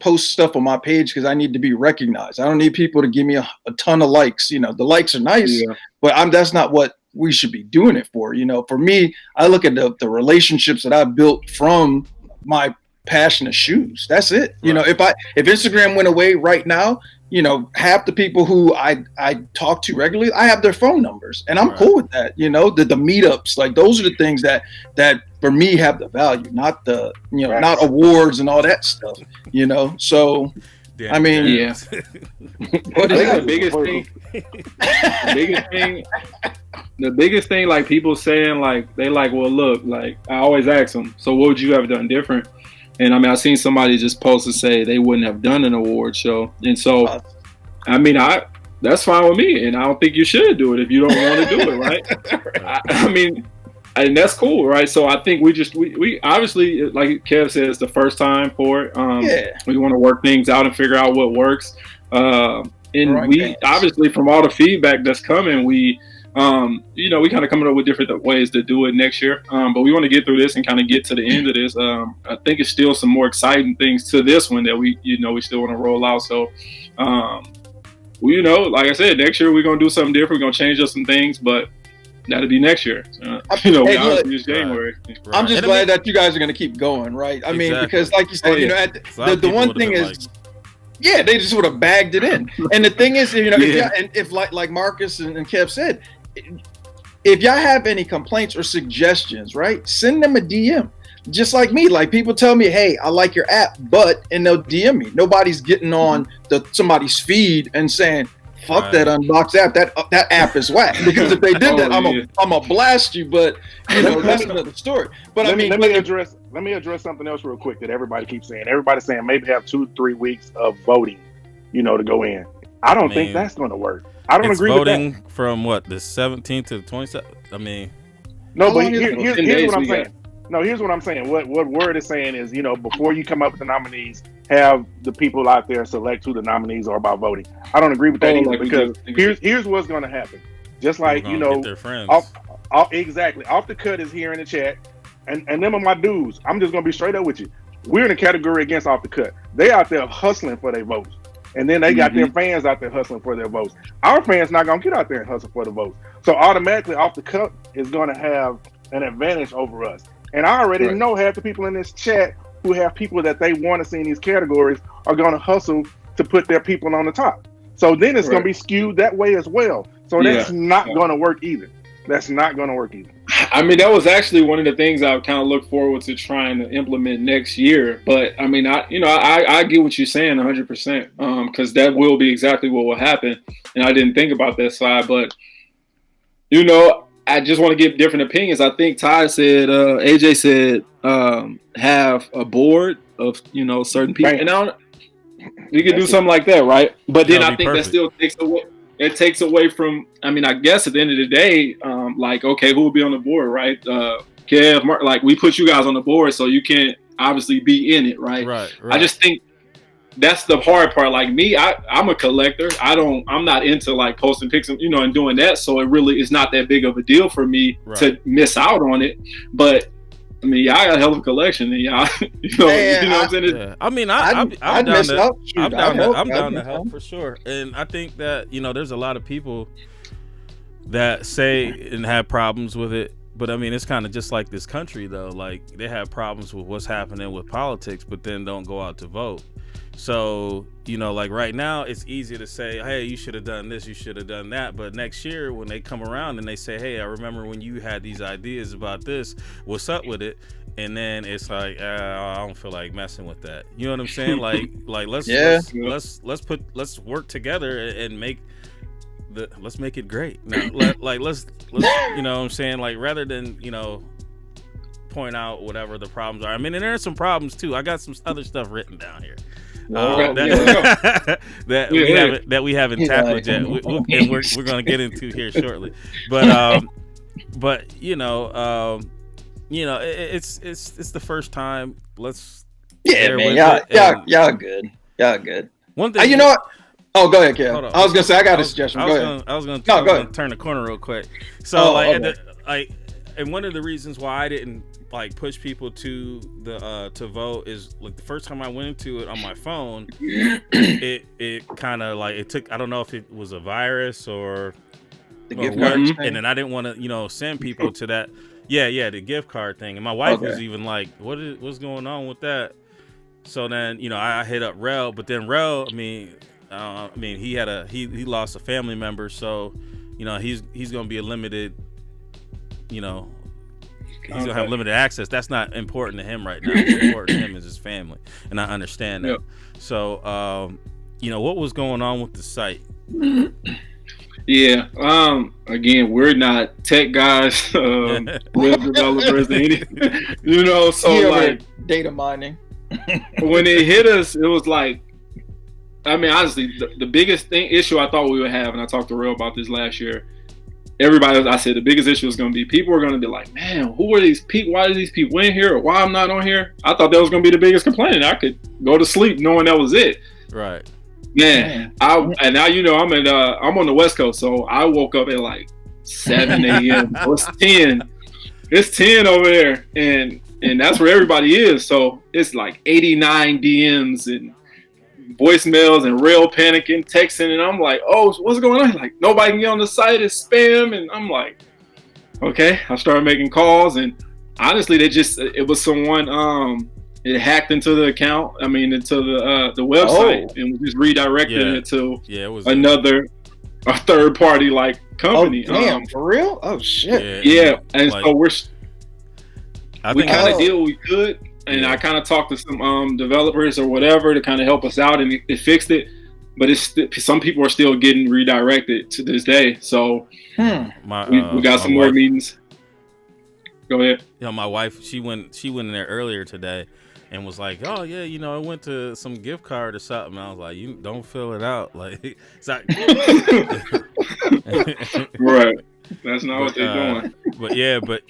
post stuff on my page because I need to be recognized. I don't need people to give me a ton of likes. The likes are nice, but that's not what we should be doing it for. For me, I look at the relationships that I built from my passion of shoes. That's it. Right. If Instagram went away right now, half the people who I talk to regularly, I have their phone numbers, and I'm cool with that. The meetups, like those are the things that for me have the value, not the not awards and all that stuff. So Damn, I mean, yeah. What is the biggest thing? The biggest thing, like people saying, like they like, well, look, like I always ask them, so what would you have done different? And I mean, I seen somebody just post to say they wouldn't have done an award show, and so I mean, that's fine with me, and I don't think you should do it if you don't want to do it, right? I mean, and that's cool, right? So I think we obviously, like Kev said, it's the first time for it. We want to work things out and figure out what works. And we obviously, from all the feedback that's coming, we kind of coming up with different ways to do it next year. But we want to get through this and kind of get to the end of this. I think it's still some more exciting things to this one that we still want to roll out. So, like I said, next year we're going to do something different. We're going to change up some things, but that'll be next year. It's January. Right. I'm just glad that you guys are going to keep going, right? I mean, because like you said, the one thing is, they just would have bagged it in. And the thing is, if like Marcus and Kev said, if y'all have any complaints or suggestions, right, send them a DM. Just like me, like people tell me, hey, I like your app, and they'll DM me. Nobody's getting on somebody's feed and saying, fuck that Unbox app. That app is whack. Because if they did that, I'm gonna blast you. But that's another story. But let me address something else real quick that everybody keeps saying. Everybody's saying maybe have 2-3 weeks of voting, to go in. I don't think that's going to work. I don't agree with that. Voting from what, the 17th to the 27th? I mean, no, but here's what I'm saying. No, here's what I'm saying. What Word is saying is, before you come up with the nominees, have the people out there select who the nominees are by voting. I don't agree with that either, because here's what's going to happen. Just like, get their friends. Exactly. Off the Cut is here in the chat, and them are my dudes. I'm just going to be straight up with you. We're in a category against Off the Cut. They out there hustling for their votes. And then they got their fans out there hustling for their votes. Our fans not going to get out there and hustle for the votes. So automatically Off the Cut is going to have an advantage over us. And I already know half the people in this chat who have people that they want to see in these categories are going to hustle to put their people on the top. So then it's going to be skewed that way as well. So that's not going to work either. That's not going to work either. I mean, that was actually one of the things I kind of look forward to trying to implement next year. But I mean, I get what you're saying 100%, because that will be exactly what will happen. And I didn't think about that side, but I just want to give different opinions. I think Ty said, AJ said, have a board of certain people, and we could do something like that, right? But then I think that still takes away. It takes away from, I mean, I guess at the end of the day, okay, who will be on the board, right? Kev, Mark, like we put you guys on the board, so you can't obviously be in it, right? Right. I just think that's the hard part. Like me, I'm a collector. I'm not into like posting pics and and doing that. So it really is not that big of a deal for me to miss out on it. But I mean, y'all got a hell of a collection, and y'all, you know what I'm saying? Yeah. I mean, I'm down to help for sure, and I think that there's a lot of people that say and have problems with it, but I mean, it's kind of just like this country though. Like they have problems with what's happening with politics, but then don't go out to vote. So, like right now, it's easy to say, hey, you should have done this, you should have done that. But next year, when they come around and they say, hey, I remember when you had these ideas about this, what's up with it? And then it's like, I don't feel like messing with that. You know what I'm saying? Like let's work together and let's make it great. Now, let's you know what I'm saying? Like rather than, point out whatever the problems are. I mean, and there are some problems too. I got some other stuff written down here. That we haven't tackled yet, and we're going to get into here shortly. But it's the first time. Let's man, y'all good. One thing, you know what? Oh, go ahead, Kev. I was gonna say I got a suggestion. Go ahead. I was gonna turn the corner real quick. So and one of the reasons why I didn't push people to the to vote is like the first time I went into it on my phone, it kind of it took, I don't know if it was a virus or the gift card thing. And then I didn't want to send people to that the gift card thing, and my wife was even like, what's going on with that? So then I hit up Rel, but then Rel, he lost a family member, so he's gonna be a limited, he's gonna have limited access. That's not important to him right now. What's important to him is his family, and I understand that. Yep. So, what was going on with the site? Yeah. Again, we're not tech guys, web developers, or anything. So data mining. When it hit us, it was like, honestly, the biggest issue I thought we would have, and I talked to Real about this last year. I said the biggest issue is going to be people are going to be like, man, who are these people? Why are these people in here? Or why I'm not on here? I thought that was going to be the biggest complaint. I could go to sleep knowing that was it. Right. Man, and now I'm on the West Coast, so I woke up at 7 a.m. It's 10. It's 10 over there, and that's where everybody is. So it's 89 DMs and voicemails and real panicking, texting, and I'm like, oh, what's going on? Nobody can get on the site, it's spam. And I'm like, okay. I started making calls, and honestly, it was someone it hacked into the account, into the website, and just redirected it to a third party company. Oh, damn, for real? Oh shit. Yeah. And so we kind of did what we could. And I kind of talked to some developers or whatever to kind of help us out, and it fixed it. But some people are still getting redirected to this day. So we got some more meetings. Go ahead. My wife, she went in there earlier today and was like, oh yeah, I went to some gift card or something. I was like, you don't fill it out. It's not. Right. That's not what they're doing. But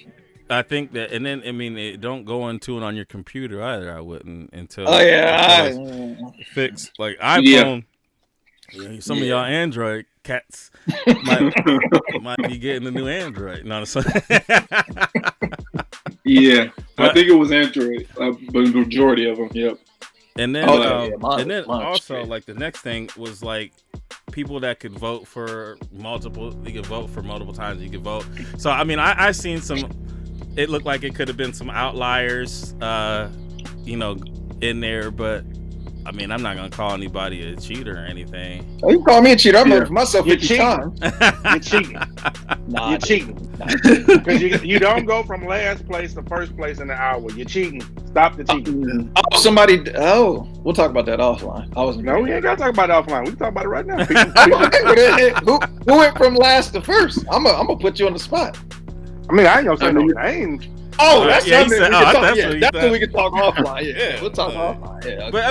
I think that, and then it don't go into it on your computer either. I wouldn't until fix iPhone. Yeah. Some of y'all Android cats might be getting a new Android. No, yeah, I think it was Android, but the majority of them. Yep. And then also the next thing was people that could vote for multiple. You could vote for multiple times. You could vote. So I seen some. It looked like it could have been some outliers, in there, but I'm not gonna call anybody a cheater or anything. Oh, you call me a cheater? I voted for myself 50 times. You're cheating. You're cheating. Because you don't go from last place to first place in an hour. You're cheating. Stop the cheating. We'll talk about that offline. We ain't gotta talk about it offline. We can talk about it right now. Who went from last to first? I'm gonna put you on the spot. I ain't gonna say no names. Oh, that's something that's what we can talk offline. Yeah, we'll talk offline. Yeah, okay. But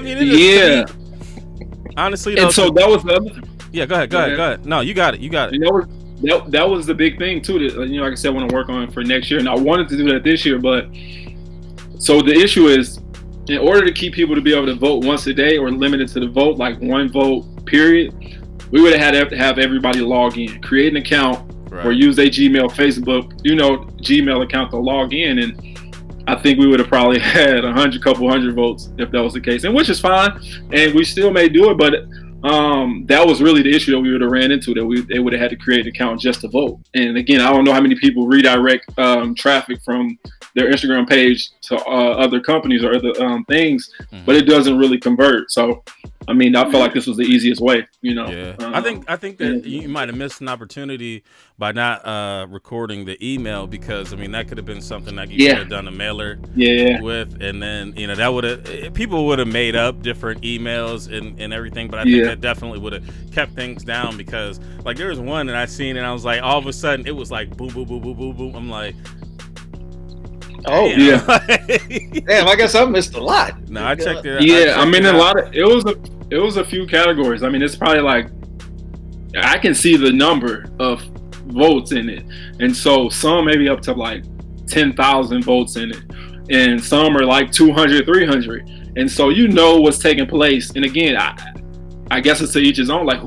honestly, and so that was the other. Yeah, go ahead. No, you got it. And that was the big thing too. That like I said, I want to work on for next year, and I wanted to do that this year. But so the issue is, in order to keep people to be able to vote once a day or limited to the vote, one vote period, we would have had to have everybody log in, create an account. Right. Or use a Gmail, Facebook, Gmail account to log in. And I think we would have probably had couple hundred votes if that was the case, and which is fine, and we still may do it. But that was really the issue that we would have ran into. That they would have had to create an account just to vote. And again, I don't know how many people redirect traffic from their Instagram page to other companies or other things, but it doesn't really convert. So, I mean, I felt like this was the easiest way, you know. Yeah, I think that you might have missed an opportunity by not recording the email, because I mean that could have been something that you could have done a mailer with, and then that would have people would have made up different emails and everything. But I think that definitely would have kept things down, because like there was one that I seen and I was like, all of a sudden it was like boom boom boom boom boom boom. I'm like, oh yeah, damn! I guess I missed a lot. No, I checked it. Yeah, I mean a lot of it was a few categories. I mean, it's probably like I can see the number of votes in it, and so some maybe up to like 10,000 votes in it, and some are like 200, 300, and so what's taking place. And again, I guess it's to each his own. Like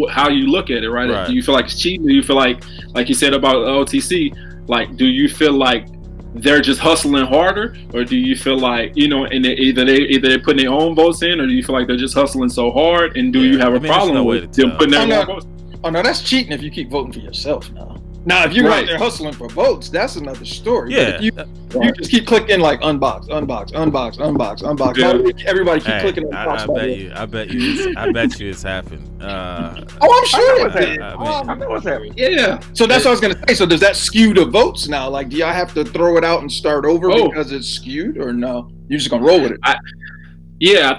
how you look at it, right? Do you feel like it's cheating? Do you feel like you said about OTC? Like, do you feel like they're just hustling harder, or do you feel like and either they're putting their own votes in, or do you feel like they're just hustling so hard? And do you have a problem with them putting their own votes? Oh no, that's cheating if you keep voting for yourself now. Now, if you're out there hustling for votes, that's another story. Yeah. But if you just keep clicking like unbox. Yeah. Everybody keep clicking on I bet you it's happened. I'm sure it did. I know what's happening. Yeah. So that's what I was gonna say. So does that skew the votes now? Like, do y'all have to throw it out and start over because it's skewed, or no? You're just gonna roll with it? I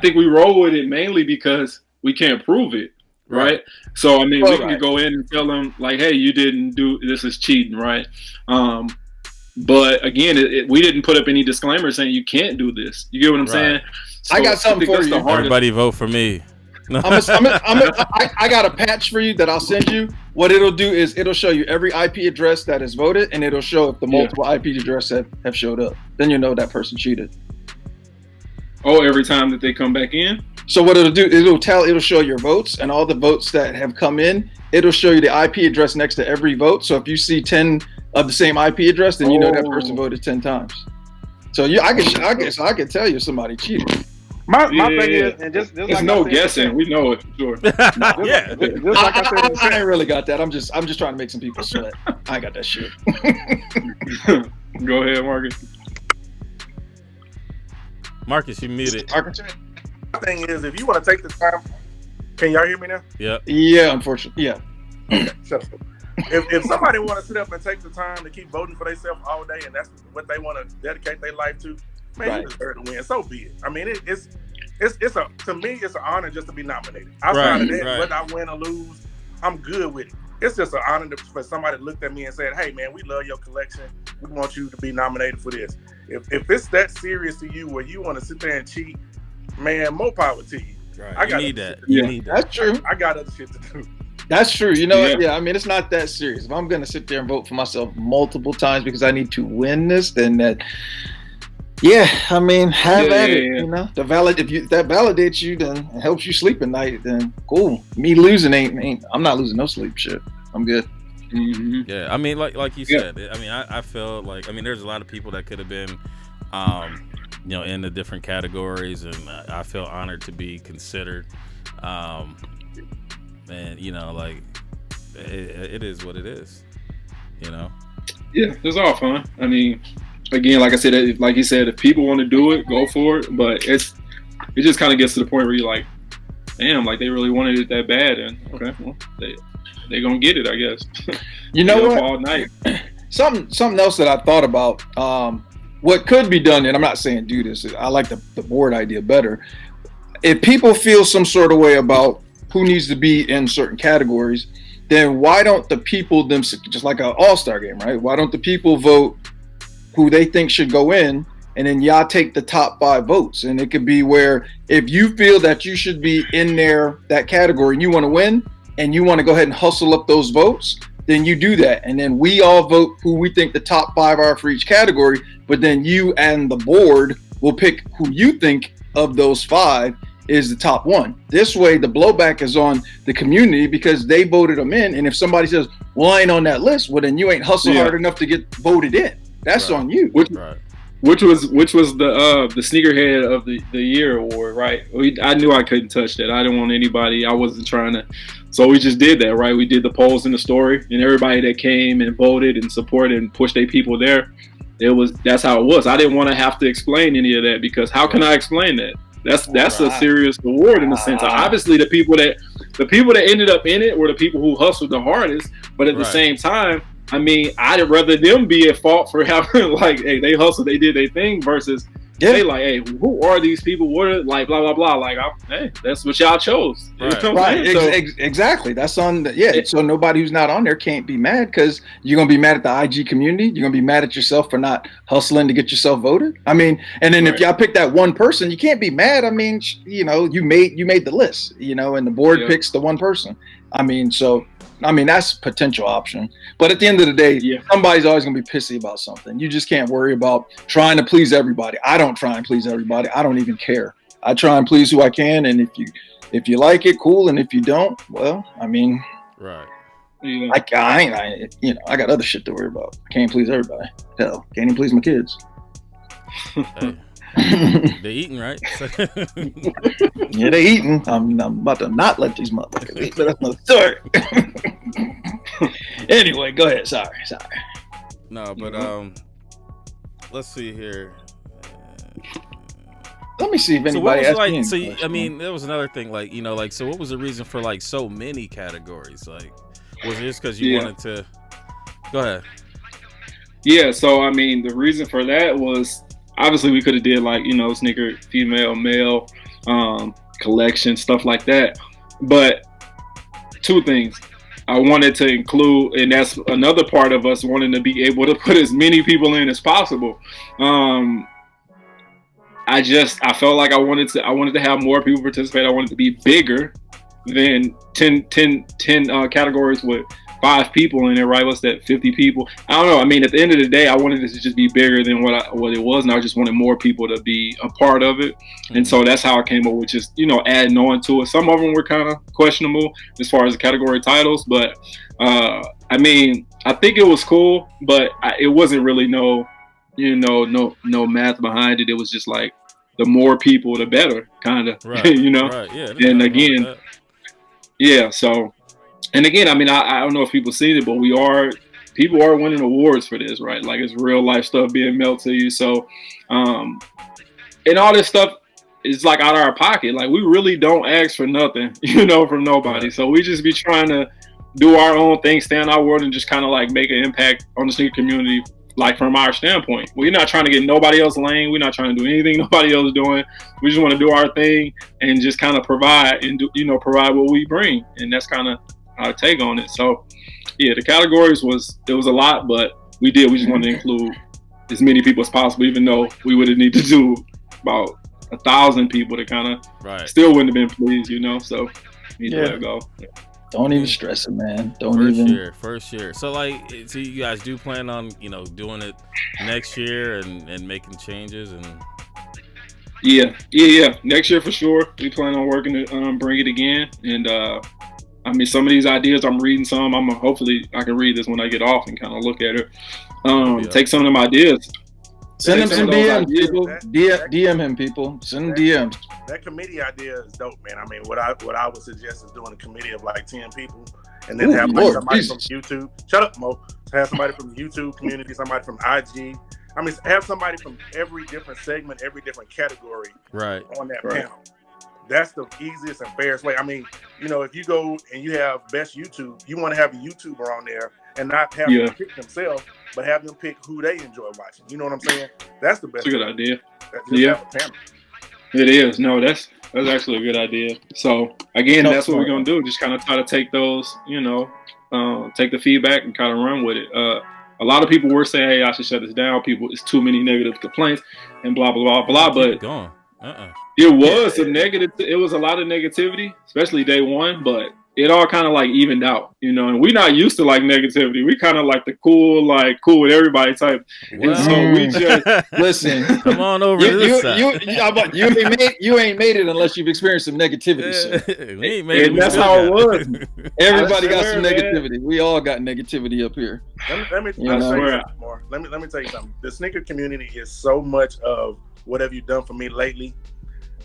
think we roll with it mainly because we can't prove it. Right. So, I mean, we can go in and tell them like, hey, you didn't do this, is cheating. Right. But again, we didn't put up any disclaimer saying you can't do this. You get what I'm saying? So I got something for you. Everybody vote for me. I got a patch for you that I'll send you. What it'll do is it'll show you every IP address that is voted, and it'll show if the multiple IP addresses have showed up. Then you know that person cheated. Oh, every time that they come back in? So what it'll do, it'll show your votes, and all the votes that have come in, it'll show you the IP address next to every vote. So if you see 10 of the same IP address, then you know that person voted 10 times. So I can tell you somebody cheated. My thing is, and just there's like no guessing. We know it for sure. Yeah. Just like I said, I ain't really got that. I'm just trying to make some people sweat. I got that shit. Go ahead, Marcus, you muted. My thing is, if you want to take the time, can y'all hear me now? Yep. Yeah, unfortunately, yeah. Shut up. If somebody want to sit up and take the time to keep voting for themselves all day, and that's what they want to dedicate their life to, man, you deserve to win. So be it. I mean, to me, it's an honor just to be nominated. Outside of that, whether I win or lose, I'm good with it. It's just an honor for somebody to look at me and said, "Hey, man, we love your collection. We want you to be nominated for this." If it's that serious to you, where you want to sit there and cheat, man, more power to you. Right. You need that. That's true. I got other shit to do. That's true. You know what? Yeah, I mean, it's not that serious. If I'm going to sit there and vote for myself multiple times because I need to win this, then I mean, have at it. You know, if that validates you, then it helps you sleep at night, then cool. Me losing ain't I'm not losing no sleep. Shit, I'm good. Mm-hmm. Yeah, I mean, like you said, I mean, I feel like, I mean, there's a lot of people that could have been, in the different categories, and I feel honored to be considered. And like it is what it is. Yeah, it's all fun. I mean, again, like I said, like you said, if people want to do it, go for it. But it just kind of gets to the point where you're like, damn, like they really wanted it that bad, and okay, well, they gonna get it, I guess. You know what? All night. Something else that I thought about. What could be done, and I'm not saying do this. I like the board idea better. If people feel some sort of way about who needs to be in certain categories, then why don't the people themselves, just like an all-star game, right? Why don't the people vote who they think should go in, and then y'all take the top 5 votes? And it could be where if you feel that you should be in that category and you want to win, and you want to go ahead and hustle up those votes, then you do that. And then we all vote who we think the top 5 are for each category, but then you and the board will pick who you think of those 5 is the top 1. This way, the blowback is on the community because they voted them in. And if somebody says, well, I ain't on that list, well, then you ain't hustled hard enough to get voted in. That's on you. which was the sneakerhead of the year award, right? I knew I couldn't touch that. I didn't want anybody. I wasn't trying to. So we just did that, right? We did the polls in the story, and everybody that came and voted and supported and pushed their people there. That's how it was. I didn't want to have to explain any of that because how can I explain that? That's a serious award in a sense. Obviously, the people that ended up in it were the people who hustled the hardest. But at the same time, I mean, I'd rather them be at fault for having like, hey, they hustled, they did their thing versus they like, hey, who are these people? What are like, blah blah blah. Like, hey, that's what y'all chose. Right. Exactly. That's on. So nobody who's not on there can't be mad because you're gonna be mad at the IG community. You're gonna be mad at yourself for not hustling to get yourself voted. I mean, and then if y'all pick that one person, you can't be mad. I mean, you know, you made the list. You know, and the board picks the one person. I mean, that's a potential option. But at the end of the day, somebody's always going to be pissy about something. You just can't worry about trying to please everybody. I don't try and please everybody. I don't even care. I try and please who I can. And if you like it, cool. And if you don't, well, I mean, right. I got other shit to worry about. I can't please everybody. Hell, can't even please my kids. Hey. They eating, right? Yeah, they eating. I'm about to not let these motherfuckers eat, but that's another story. Anyway, go ahead. Sorry. No, but let's see here. Let me see if anybody asked me. So I mean, there was another thing, like, you know, like, so what was the reason for like so many categories? Like, was it just because you wanted to? Go ahead. Yeah. So I mean, the reason for that was. Obviously, we could have did like, you know, sneaker, female, male, collection, stuff like that. But two things. I wanted to include, and that's another part of us wanting to be able to put as many people in as possible. I felt like I wanted to have more people participate. I wanted to be bigger than 10 categories with 5 people in it, right? What's that? 50 people. I don't know. I mean, at the end of the day, I wanted it to just be bigger than what it was, and I just wanted more people to be a part of it. And so that's how I came up with just, you know, adding on to it. Some of them were kind of questionable as far as the category titles, but I mean, I think it was cool, but it wasn't really no math behind it. It was just like the more people, the better, kind of, right, you know. Right. Yeah. And again, so. And again, I mean, I don't know if people seen it, but people are winning awards for this, right? Like, it's real life stuff being mailed to you. So, and all this stuff is like out of our pocket. Like, we really don't ask for nothing, you know, from nobody. So we just be trying to do our own thing, stay in our world, and just kind of like make an impact on the sneaker community, like from our standpoint. We're not trying to get nobody else lane. We're not trying to do anything nobody else is doing. We just want to do our thing and just kind of provide and provide what we bring. And that's kind of our take on it. So yeah, the categories was a lot, but we just wanted to include as many people as possible, even though we would have needed to do about 1,000 people to kind of still wouldn't have been pleased, you know. So need to let it go. Don't even stress it, man. First year. So like, so you guys do plan on, you know, doing it next year and making changes and. Yeah. Next year for sure. We plan on working to bring it again. And I mean, some of these ideas, I'm reading some. Hopefully I can read this when I get off and kind of look at it. Take some of them ideas. Send him some DMs, people. DM him, people. Send him DMs. That committee idea is dope, man. I mean, what I would suggest is doing a committee of like 10 people, and then have like somebody from YouTube. Shut up, Mo. Have somebody from the YouTube community, somebody from IG. I mean, have somebody from every different segment, every different category, on that panel. That's the easiest and fairest way. I mean, you know, if you go and you have best YouTube, you want to have a YouTuber on there and not have them pick themselves, but have them pick who they enjoy watching. You know what I'm saying? That's the best. That's a good idea. Have a panel. It is. No, that's actually a good idea. So again, that's what we're gonna do. Just kind of try to take those, you know, take the feedback and kind of run with it. A lot of people were saying, "Hey, I should shut this down." It's too many negative complaints and blah blah blah blah. But it was a negative. It was a lot of negativity, especially day one. But it all kind of like evened out, you know, and we're not used to like negativity. We kind of like the cool, like cool with everybody type. Well, and so we just listen. come on over to this side. You ain't made it unless you've experienced some negativity. So. We ain't made it. And that's how it was. Everybody got some man. negativity. We all got negativity up here. Let me tell you something more. Let me tell you something. The sneaker community is so much of what have you done for me lately.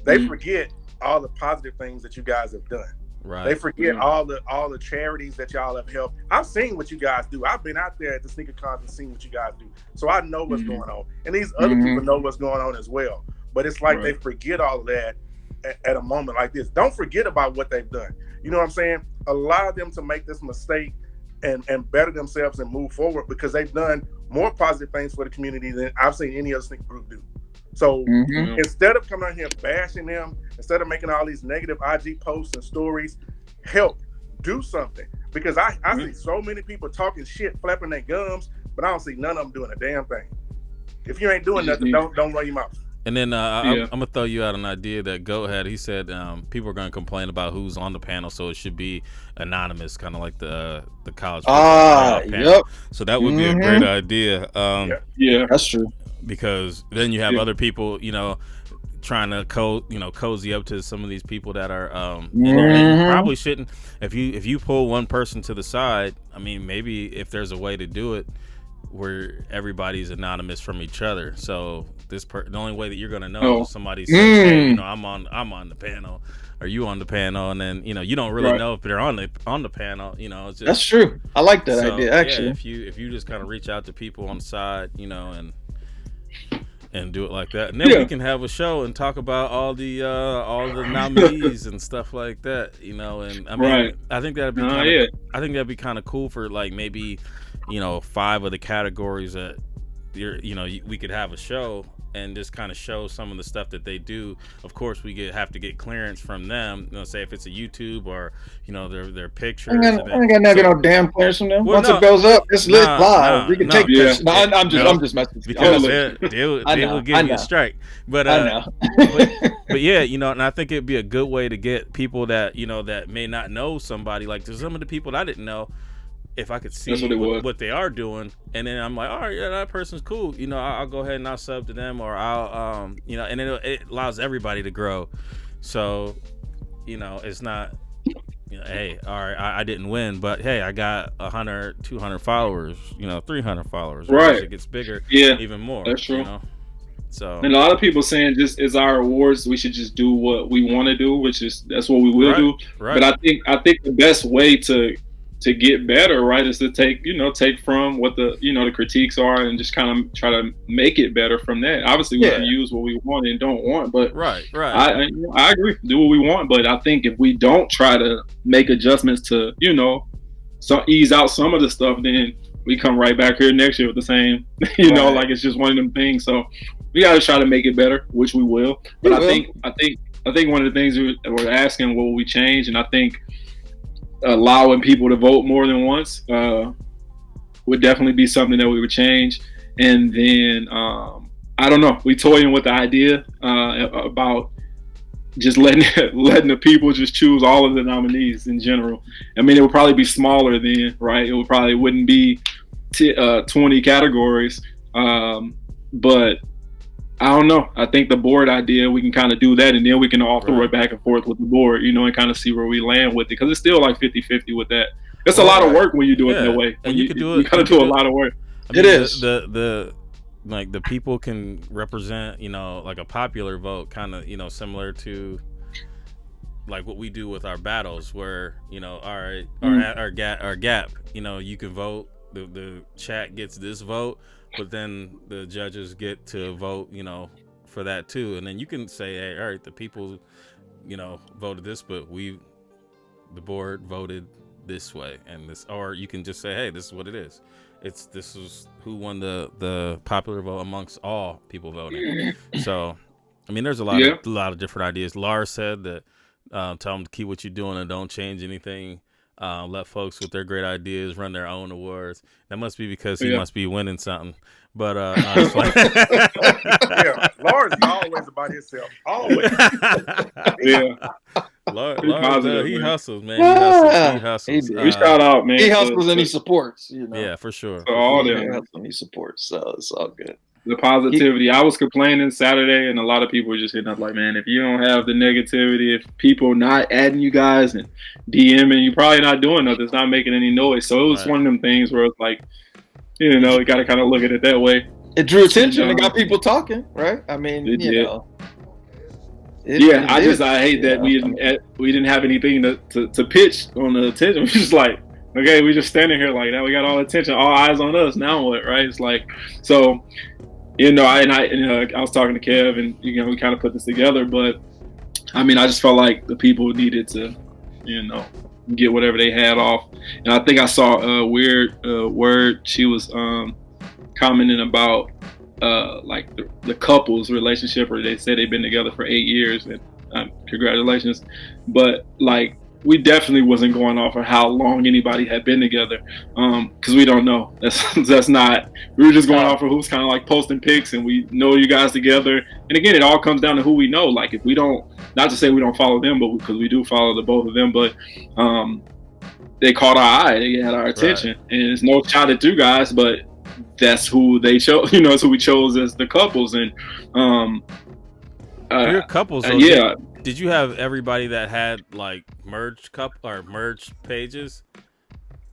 They forget all the positive things that you guys have done. Right. They forget all the charities that y'all have helped. I've seen what you guys do. I've been out there at the sneaker cons and seen what you guys do. So I know what's going on. And these other people know what's going on as well. But it's like they forget all of that at a moment like this. Don't forget about what they've done. You know what I'm saying? Allow them to make this mistake and better themselves and move forward, because they've done more positive things for the community than I've seen any other sneaker group do. So instead of coming out here bashing them, instead of making all these negative IG posts and stories, help do something. Because I see so many people talking shit, flapping their gums, but I don't see none of them doing a damn thing. If you ain't doing nothing, don't run your mouth. And then I'm gonna throw you out an idea that Goat had. He said people are gonna complain about who's on the panel, so it should be anonymous, kind of like the college. Yep. So that would be a great idea. Yeah, that's true. Because then you have other people, you know, trying to cozy up to some of these people that are and you probably shouldn't. If you pull one person to the side, I mean, maybe if there's a way to do it where everybody's anonymous from each other. So the only way that you're gonna know is somebody says, hey, you know, I'm on the panel, or you on the panel, and then, you know, you don't really know if they're on the panel. You know, it's just, that's true. I like that idea, actually. Yeah, if you just kind of reach out to people on the side, you know, and do it like that, and then we can have a show and talk about all the nominees and stuff like that, you know. And I mean, I think that'd be kind of cool for like maybe, you know, 5 of the categories that we could have a show and just kind of show some of the stuff that they do. Of course, we have to get clearance from them. You know, say if it's a YouTube or, you know, their pictures. I ain't got no damn clearance from them. Once it goes up, it's lit live. We can take pictures. No, I'm just messing with you. Because they will give you a strike. But I know. but yeah, you know, and I think it'd be a good way to get people that, you know, that may not know somebody. Like, there's some of the people that I didn't know. If I could see what they are doing, and then I'm like, all right, yeah, that person's cool. You know, I'll go ahead and I'll sub to them, or I'll, you know, and it allows everybody to grow. So, you know, it's not, you know, hey, all right, I didn't win, but hey, I got 100, 200 followers, you know, 300 followers. Right. It gets bigger, even more. That's true. You know? So, and a lot of people saying just as our awards, we should just do what we want to do, that's what we will do. Right. But I think the best way to get better, right, is to take from what the critiques are and just kind of try to make it better from that. Obviously, we can use what we want and don't want, but right. I agree, do what we want. But I think if we don't try to make adjustments to, you know, ease out some of the stuff, then we come right back here next year with the same, you know, like it's just one of them things. So we got to try to make it better, which we will. But I think one of the things we're asking, what will we change, and I think allowing people to vote more than once would definitely be something that we would change. And then I don't know, we toying with the idea about just letting the people just choose all of the nominees in general. I mean, it would probably be smaller then, right? It probably wouldn't be 20 categories, but I don't know. I think the board idea, we can kind of do that, and then we can all throw it back and forth with the board, you know, and kind of see where we land with it, because it's still like 50-50 with that. It's a lot of work when you do it that way. And you got to do a lot of work. I mean, it is. Like the people can represent, you know, like a popular vote, kind of, you know, similar to like what we do with our battles, where, you know, our gap, you know, you can vote, the chat gets this vote, but then the judges get to vote, you know, for that too. And then you can say, hey, all right, the people, you know, voted this, but the board voted this way, and this, or you can just say, hey, this is what it is. This is who won the popular vote amongst all people voting. So, I mean, there's a lot of different ideas. Lars said that tell them to keep what you're doing and don't change anything. Let folks with their great ideas run their own awards. That must be because he must be winning something. But Lars is always about himself. Always. Positive, he man. hustles, man. He hustles. He We shout out, man. He hustles and he supports. Yeah, for sure. So all He them. hustles and he supports. So it's all good. The positivity. I was complaining Saturday, and a lot of people were just hitting up like, man, if you don't have the negativity, if people not adding you guys and DMing, you probably not doing nothing. It's not making any noise. So it was one of them things where it's like, you know, you got to kind of look at it that way. It drew attention. It got people talking, right? I mean, you know. I hate that we didn't have anything to pitch on the attention. We're just like, okay, we just standing here like that. We got all attention, all eyes on us. Now what, right? It's like, so, you know, I was talking to Kev, and you know, we kind of put this together. But I mean, I just felt like the people needed to, you know, get whatever they had off. And I think I saw a weird word. She was commenting about like the couple's relationship, or they said they've been together for 8 years, and congratulations. But like, we definitely wasn't going off of how long anybody had been together, because we don't know. That's not. We were just going off of who's kind of like posting pics, and we know you guys together. And again, it all comes down to who we know. Like, if we don't, not to say we don't follow them, but because we do follow the both of them, but they caught our eye, they had our attention, and it's no shot at you guys, but that's who they chose. You know, it's who we chose as the couples. And your couples, though, did you have everybody that had like merged pages?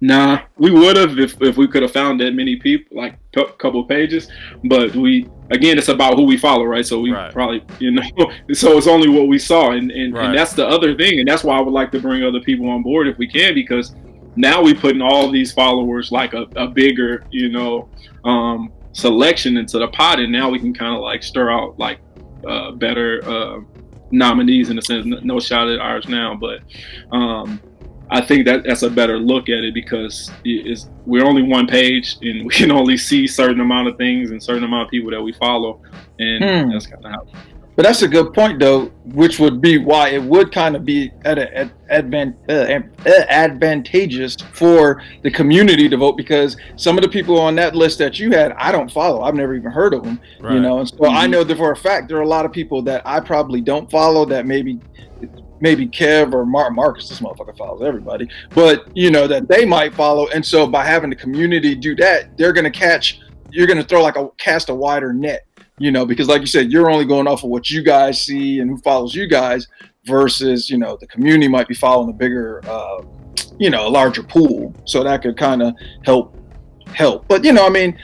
Nah, we would have if we could have found that many people, like couple pages. But it's about who we follow, right? So we probably, you know, so it's only what we saw, and that's the other thing, and that's why I would like to bring other people on board if we can, because now we putting all these followers like a bigger, you know, selection into the pot, and now we can kind of like stir out like better nominees, in a sense. No shot at ours now, but I think that's a better look at it, because we're only one page, and we can only see certain amount of things and certain amount of people that we follow, and that's kind of how. But that's a good point, though, which would be why it would kind of be advantageous for the community to vote, because some of the people on that list that you had, I don't follow. I've never even heard of them, you know. And so I know that for a fact there are a lot of people that I probably don't follow that maybe Kev or Marcus, this motherfucker follows everybody, but you know, that they might follow. And so by having the community do that, you're going to cast a wider net. You know, because like you said, you're only going off of what you guys see and who follows you guys, versus, you know, the community might be following a bigger, you know, a larger pool. So that could kind of help. But, you know, I mean,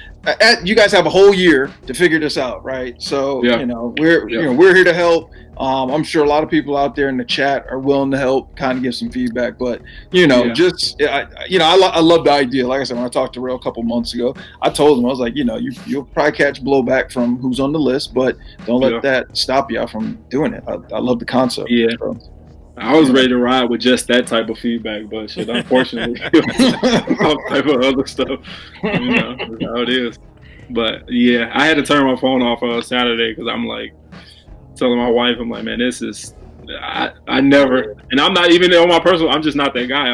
you guys have a whole year to figure this out, right? So, you know, we're here to help. I'm sure a lot of people out there in the chat are willing to help, kind of give some feedback. But, you know, I love the idea. Like I said, when I talked to Rail a couple months ago, I told him, I was like, you know, you'll probably catch blowback from who's on the list, but don't let that stop y'all from doing it. I love the concept. Yeah. So. I was ready to ride with just that type of feedback, but shit, unfortunately, all type of other stuff, you know, that's how it is. But yeah, I had to turn my phone off Saturday, because I'm like telling my wife, I'm like, man, this is, I never, and I'm not even on my personal, I'm just not that guy.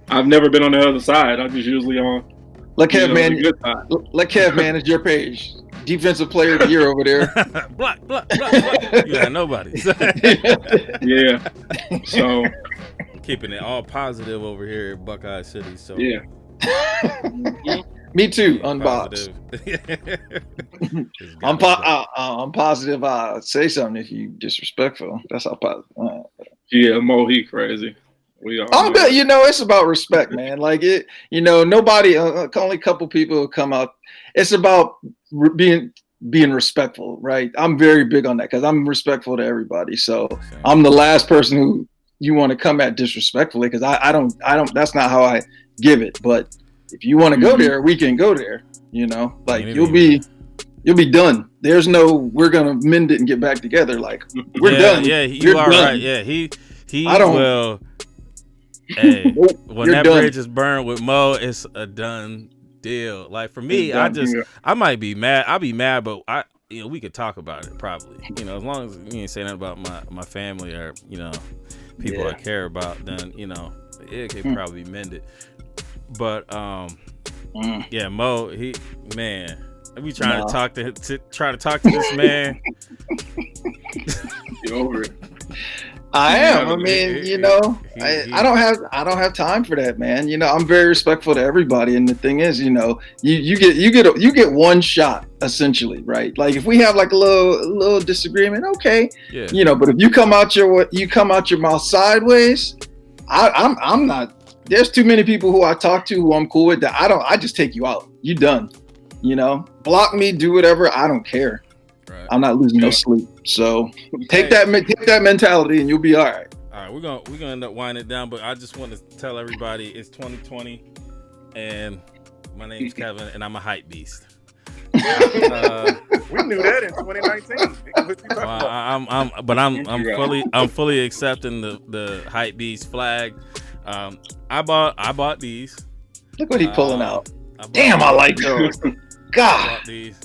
I've never been on the other side. I'm just usually on. Let Kev manage your page. Defensive player of the year over there. block. You got nobody. Yeah. So keeping it all positive over here at Buckeye City. So yeah. Me too. Unboxed. I'm positive. I'll say something if you disrespectful. That's how positive. Yeah, Mo, he crazy. We are. You know, it's about respect, man. Like it. You know, nobody. Only a couple people have come out. It's about being respectful, right? I'm very big on that, because I'm respectful to everybody. So I'm the last person who you want to come at disrespectfully, because I don't. That's not how I give it. But if you want to go there, we can go there. You know, like you'll be done. There's no we're gonna mend it and get back together. Like we're done. Yeah, you are done. Right. Yeah, he will. Hey, when that bridge is burned with Mo, it's a done deal. Like for me, I might be mad. I'll be mad, but we could talk about it probably. You know, as long as you ain't saying nothing about my family or, you know, people I care about, then, you know, it could probably be mended. But yeah, Mo, we trying to talk to this man. Get over it. I am. I mean, you know, I don't have time for that, man. You know, I'm very respectful to everybody, and the thing is, you know, you get one shot essentially, right? Like if we have like a little disagreement, okay, Yeah. you know, but if you come out your mouth sideways, I'm not. There's too many people who I talk to who I'm cool with that I just take you out. You done. You know, block me, do whatever. I don't care. Right. I'm not losing no sleep. So take that mentality, and you'll be all right. All right, we're gonna end up winding it down, but I just want to tell everybody it's 2020, and my name's Kevin, and I'm a hype beast. We knew that in 2019. I'm fully accepting the hype beast flag. I bought these. Look what he's pulling out. Damn, I like those. God. I bought these.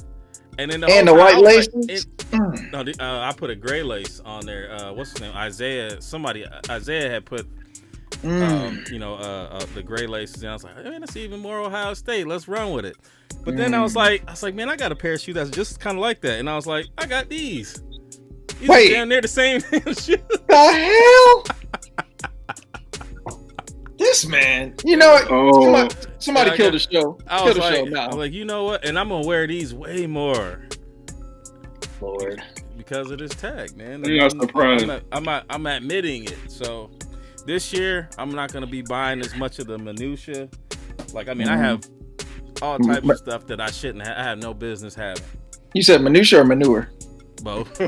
And then the white laces. I put a gray lace on there. What's his name? Isaiah had put, the gray laces. And I was like, man, that's even more Ohio State. Let's run with it. But then I was like, man, I got a pair of shoes that's just kind of like that. And I was like, I got these. Wait, down there the same shoes. The hell? This man, you know what? Somebody killed the show. I was like, you know what? And I'm gonna wear these way more. Lord, because of this tag, man. You're not surprised. I'm admitting it. So this year, I'm not gonna be buying as much of the minutia. Like, I mean, I have all types of stuff that I shouldn't have. I have no business having. You said minutia or manure? Both.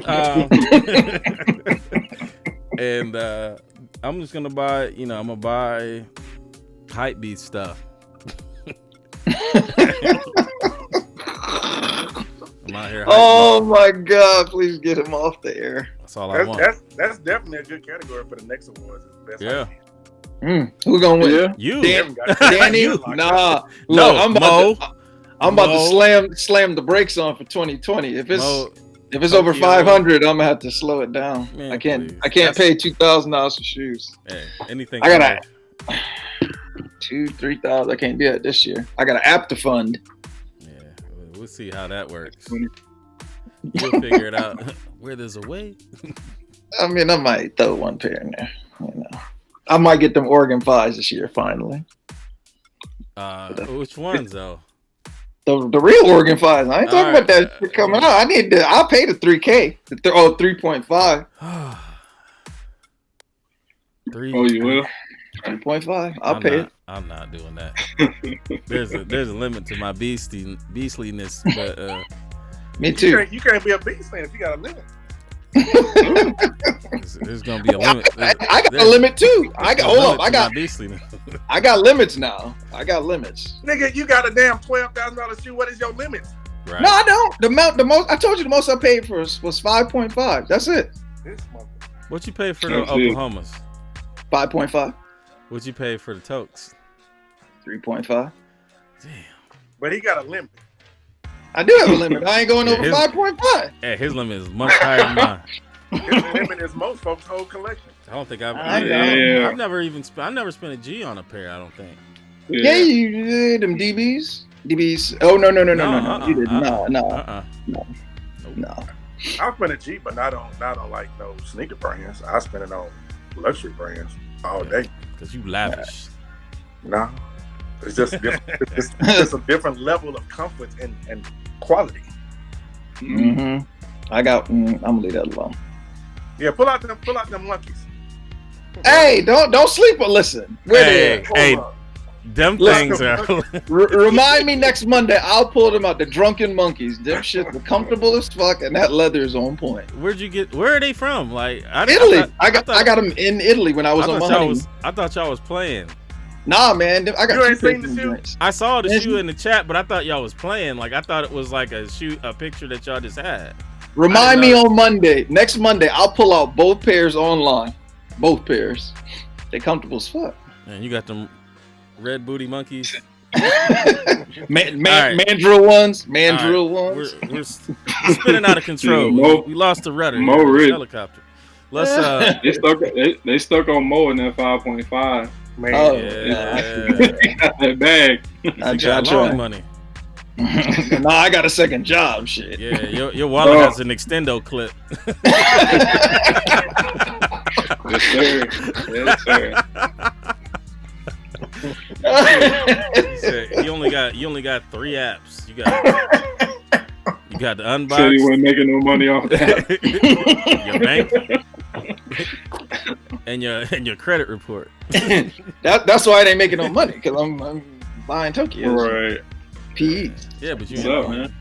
And I'm just gonna buy. I'm gonna buy hype beat stuff. I'm out here. Oh my God! Please get him off the air. That's all I want. That's definitely a good category for the next awards. Yeah. Who gonna win? Yeah. You, Danny? Nah. Look, I'm about to slam the brakes on for 2020. If it's over 500, I'm gonna have to slow it down. Man, I can't pay $2,000 for shoes. Hey, anything. I got $2,000-$3,000. I can't do that this year. I got an app to fund. Yeah, we'll see how that works. You'll figure it out. Where there's a way. I mean, I might throw one pair in there. You know, I might get them Oregon 5s this year finally. Which ones though? The real Oregon 5s. I ain't talking about that shit coming out. I'll pay the $3K. 3.5. Oh, you will? 3.5. I'll pay it. I'm not doing that. There's a limit to my beastliness, but me too. You can't be a beastling if you got a limit. There's gonna be a limit. I got a limit too. I got limits now. I got limits. Nigga, you got a damn $12,000 shoe. What is your limit? Right. No, I don't. The most I told you the most I paid for was 5.5. That's it. What you pay for the Oklahomas? 5.5. What you pay for the Tokes? 3.5. Damn. But he got a limit. I do have a limit. I ain't going over 5.5. Yeah, his limit is much higher than mine. His limit is most folks' whole collection. I don't think I've never spent a G on a pair. I don't think. Yeah, you did them DBs. Oh no. You did no. I spent a G, but not on like no sneaker brands. I spent it on luxury brands all day. Because you lavish. No, it's just different. It's just a different level of comfort and quality. Mm-hmm. I'm gonna leave that alone. Yeah, pull out them monkeys. Hey, don't sleep or listen. Them things are. Remind me next Monday. I'll pull them out. The drunken monkeys. Them shit were comfortable as fuck, and that leather is on point. Where are they from? Like Italy. I got them in Italy when I was on my honeymoon. I thought y'all was playing. Nah, man. I got you ain't seen the shoe? I saw the shoe in the chat, but I thought y'all was playing. Like I thought it was like a picture that y'all just had. Remind me on Monday. Next Monday, I'll pull out both pairs online. Both pairs. They comfortable as fuck. Man, you got them red booty monkeys. Mandrill ones. We're spinning out of control. We lost the rudder. Helicopter. Let's they stuck on Mo in that 5.5. Man, He got that bag. I got long money. No, I got a second job. Shit. Yeah, your wallet has an extendo clip. Yes, sir. Yes, sir. You only got 3 apps. You got the Unbox. Said he wasn't making no money off that. Your bank and your credit report. That's why they ain't making no money, because I'm buying Tokyo. Right. PEs. Yeah, but you What's know, up, man?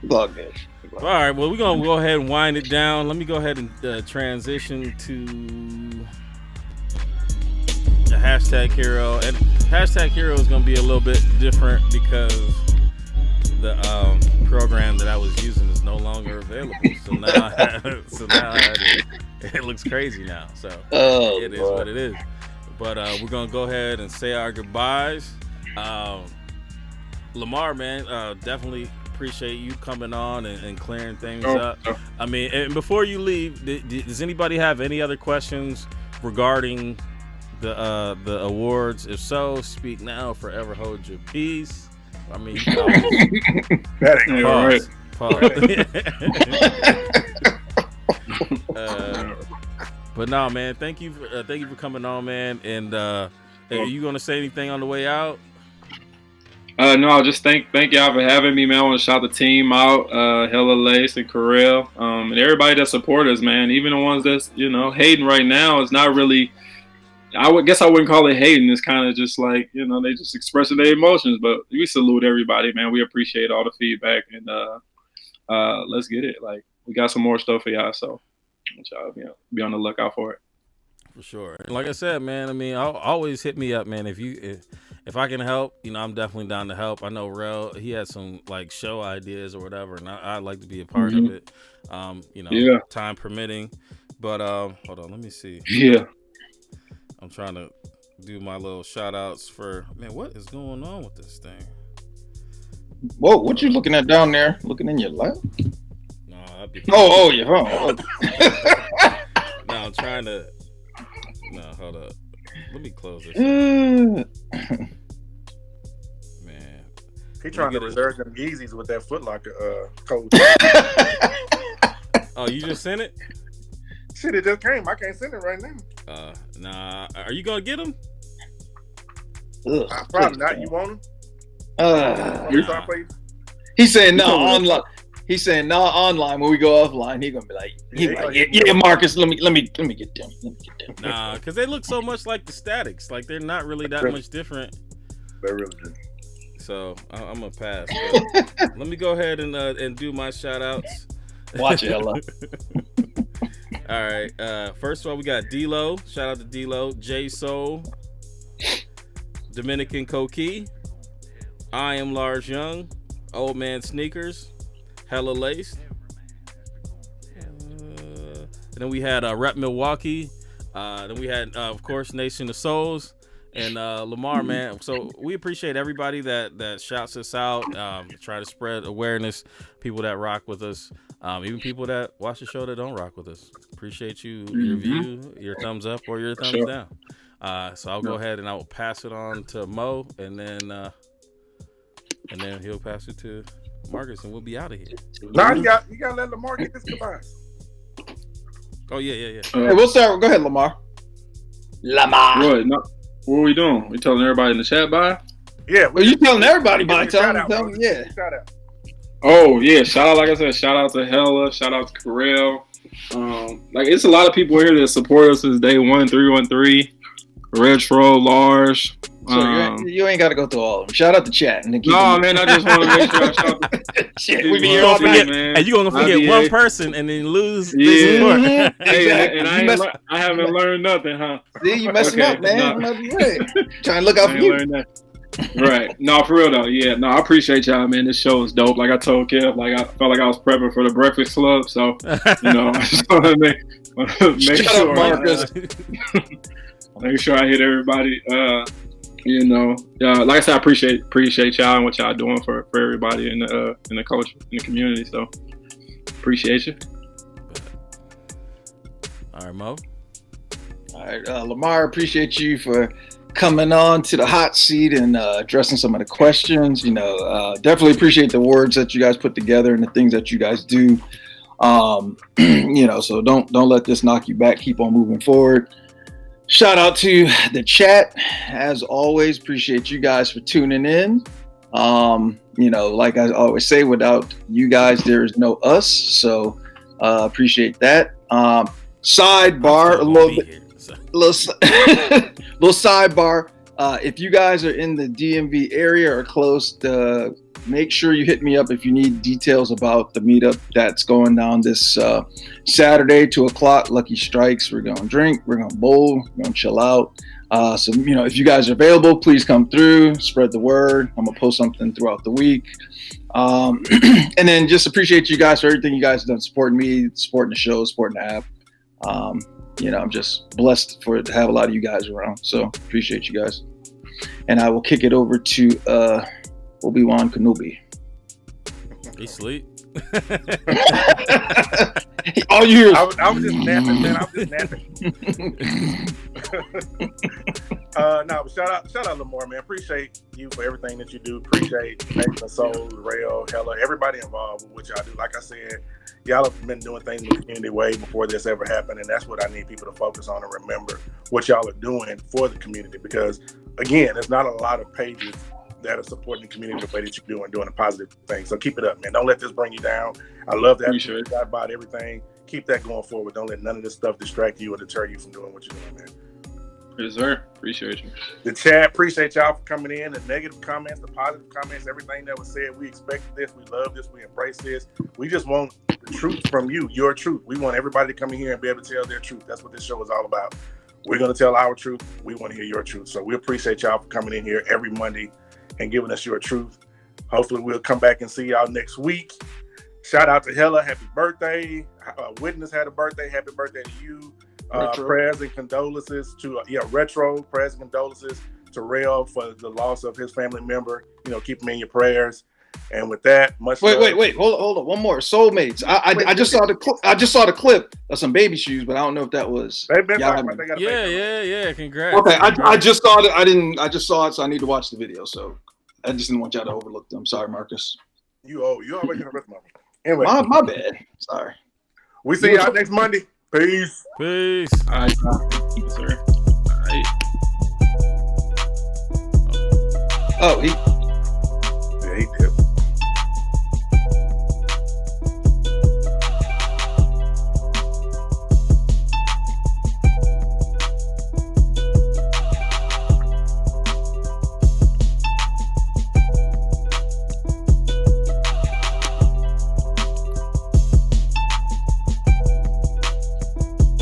Log good. All right, well, we're gonna go ahead and wind it down. Let me go ahead and transition to the hashtag hero. And hashtag hero is gonna be a little bit different because the program that I was using is no longer available. So now, it looks crazy now. So it is what it is. But we're gonna go ahead and say our goodbyes. Lamar, man, definitely appreciate you coming on and clearing things up. I mean, and before you leave, does anybody have any other questions regarding the awards? If so, speak now, forever hold your peace. I mean, you can always That ain't pause. But no, man, thank you for coming on, man. And are you gonna say anything on the way out? No, just thank y'all for having me, man. I want to shout the team out, Hella Lace and Corell, and everybody that support us, man. Even the ones that's hating right now. It's not really. I guess I wouldn't call it hating. It's kind of just like they just expressing their emotions. But we salute everybody, man. We appreciate all the feedback, and let's get it. Like we got some more stuff for y'all, so y'all be on the lookout for it. For sure. And like I said, man, I mean, always hit me up, man. If I can help, I'm definitely down to help. I know Rel, he had some like show ideas or whatever, and I'd like to be a part of it. Time permitting. But hold on, let me see. Yeah. I'm trying to do my little shout outs for what is going on with this thing? Whoa, what you looking at down there? Looking in your lap? No, I'd be your phone. No, I'm trying to hold up. Let me close this. Man, he trying to reserve them Yeezys with that Foot Locker code. Oh, you just sent it? Shit, it just came. I can't send it right now. Nah. Are you gonna get them? Probably not. You want them? He's saying no online. He's saying no online. When we go offline, he gonna be like, yeah, Marcus, let me get them. Nah, because they look so much like the Statics. Like they're not really that much different. They really do. So I'm gonna pass. Let me go ahead and do my shout outs. Watch it, Ella. All right. First of all, we got D-Lo. Shout out to D-Lo. J Soul. Dominican Coqui. I Am Large Young. Old Man Sneakers. Hella Laced. And then we had Rep Milwaukee. Then we had, of course, Nation of Souls. And Lamar, man. So we appreciate everybody that shouts us out. Try to spread awareness. People that rock with us. Even people that watch the show that don't rock with us. Appreciate you, your view, your thumbs up, or your thumbs down. So I'll go ahead and I will pass it on to Mo, and then he'll pass it to Marcus, and we'll be out of here. Nah, you gotta let Lamar get this goodbye. Oh yeah. Hey, we'll start. Go ahead, Lamar. What? No, what are we doing? We telling everybody in the chat bye? Yeah. Well, you telling everybody bye? Tell them, yeah. Shout out. Oh yeah, shout out, like I said, shout out to Hella, shout out to Corell. Like it's a lot of people here that support us since day 1, 313, Retro, Large. So you ain't got to go through all of them. Shout out to chat. And no, man, I just want to make sure I shout out to shit, we be here all night, man. And you gonna forget one person and then lose. Yeah. Exactly. And I haven't learned nothing, huh? See, you messing up, man. No. Trying to look out for you. Right. No, for real though. Yeah. No, I appreciate y'all, man. This show is dope. Like I told Kev, like I felt like I was prepping for the Breakfast Club. So, I just want to make sure. Make sure I hit everybody. Like I said, I appreciate y'all and what y'all doing for everybody in the culture, in the community. So, appreciate you. All right, Mo. All right, Lamar, appreciate you for coming on to the hot seat and addressing some of the questions. Definitely appreciate the words that you guys put together and the things that you guys do So don't let this knock you back. Keep on moving forward. Shout out to the chat. As always, appreciate you guys for tuning in. Like I always say, without you guys, there is no us. So appreciate that. Sidebar, a little bit, little sidebar. If you guys are in the DMV area or close, make sure you hit me up if you need details about the meetup that's going down this Saturday, 2:00. Lucky Strikes. We're gonna drink. We're gonna bowl. We're gonna chill out. So if you guys are available, please come through. Spread the word. I'm gonna post something throughout the week. And then just appreciate you guys for everything you guys have done, supporting me, supporting the show, supporting the app. I'm just blessed to have a lot of you guys around. So appreciate you guys. And I will kick it over to Obi-Wan Kenobi. He sleep. All you hear. I was just napping, man. I was just napping. Shout out Lamar, man. Appreciate you for everything that you do. Appreciate Nation of Soul, Rail, Hella, everybody involved with what y'all do. Like I said, y'all have been doing things in the community way before this ever happened, and that's what I need people to focus on and remember what y'all are doing for the community. Because again, there's not a lot of pages that are supporting the community the way that you're doing a positive thing. So keep it up, man. Don't let this bring you down. I love that you got about everything. Keep that going forward. Don't let none of this stuff distract you or deter you from doing what you're doing, man. Yes, sir. Appreciate you. The chat, appreciate y'all for coming in. The negative comments, the positive comments, everything that was said. We expected this. We love this. We embrace this. We just want the truth from you, your truth. We want everybody to come in here and be able to tell their truth. That's what this show is all about. We're going to tell our truth. We want to hear your truth. So we appreciate y'all for coming in here every Monday and giving us your truth. Hopefully we'll come back and see y'all next week. Shout out to Hella. Happy birthday. Witness had a birthday. Happy birthday to you. Prayers and condolences to Retro. Prayers and condolences to Rail for the loss of his family member. Keep him in your prayers. And with that, much love. Wait, hold on. One more. Soulmates. I just saw the clip of some baby shoes, but I don't know if that was. They've been talking about they got yeah. Congrats. Okay, Congrats. I just saw it. I just saw it, so I need to watch the video. So I just didn't want y'all to overlook them. Sorry, Marcus. You always gonna rip them. Anyway, my bad. Sorry. We see y'all next Monday. Peace. All right, sir. All right. Oh, he.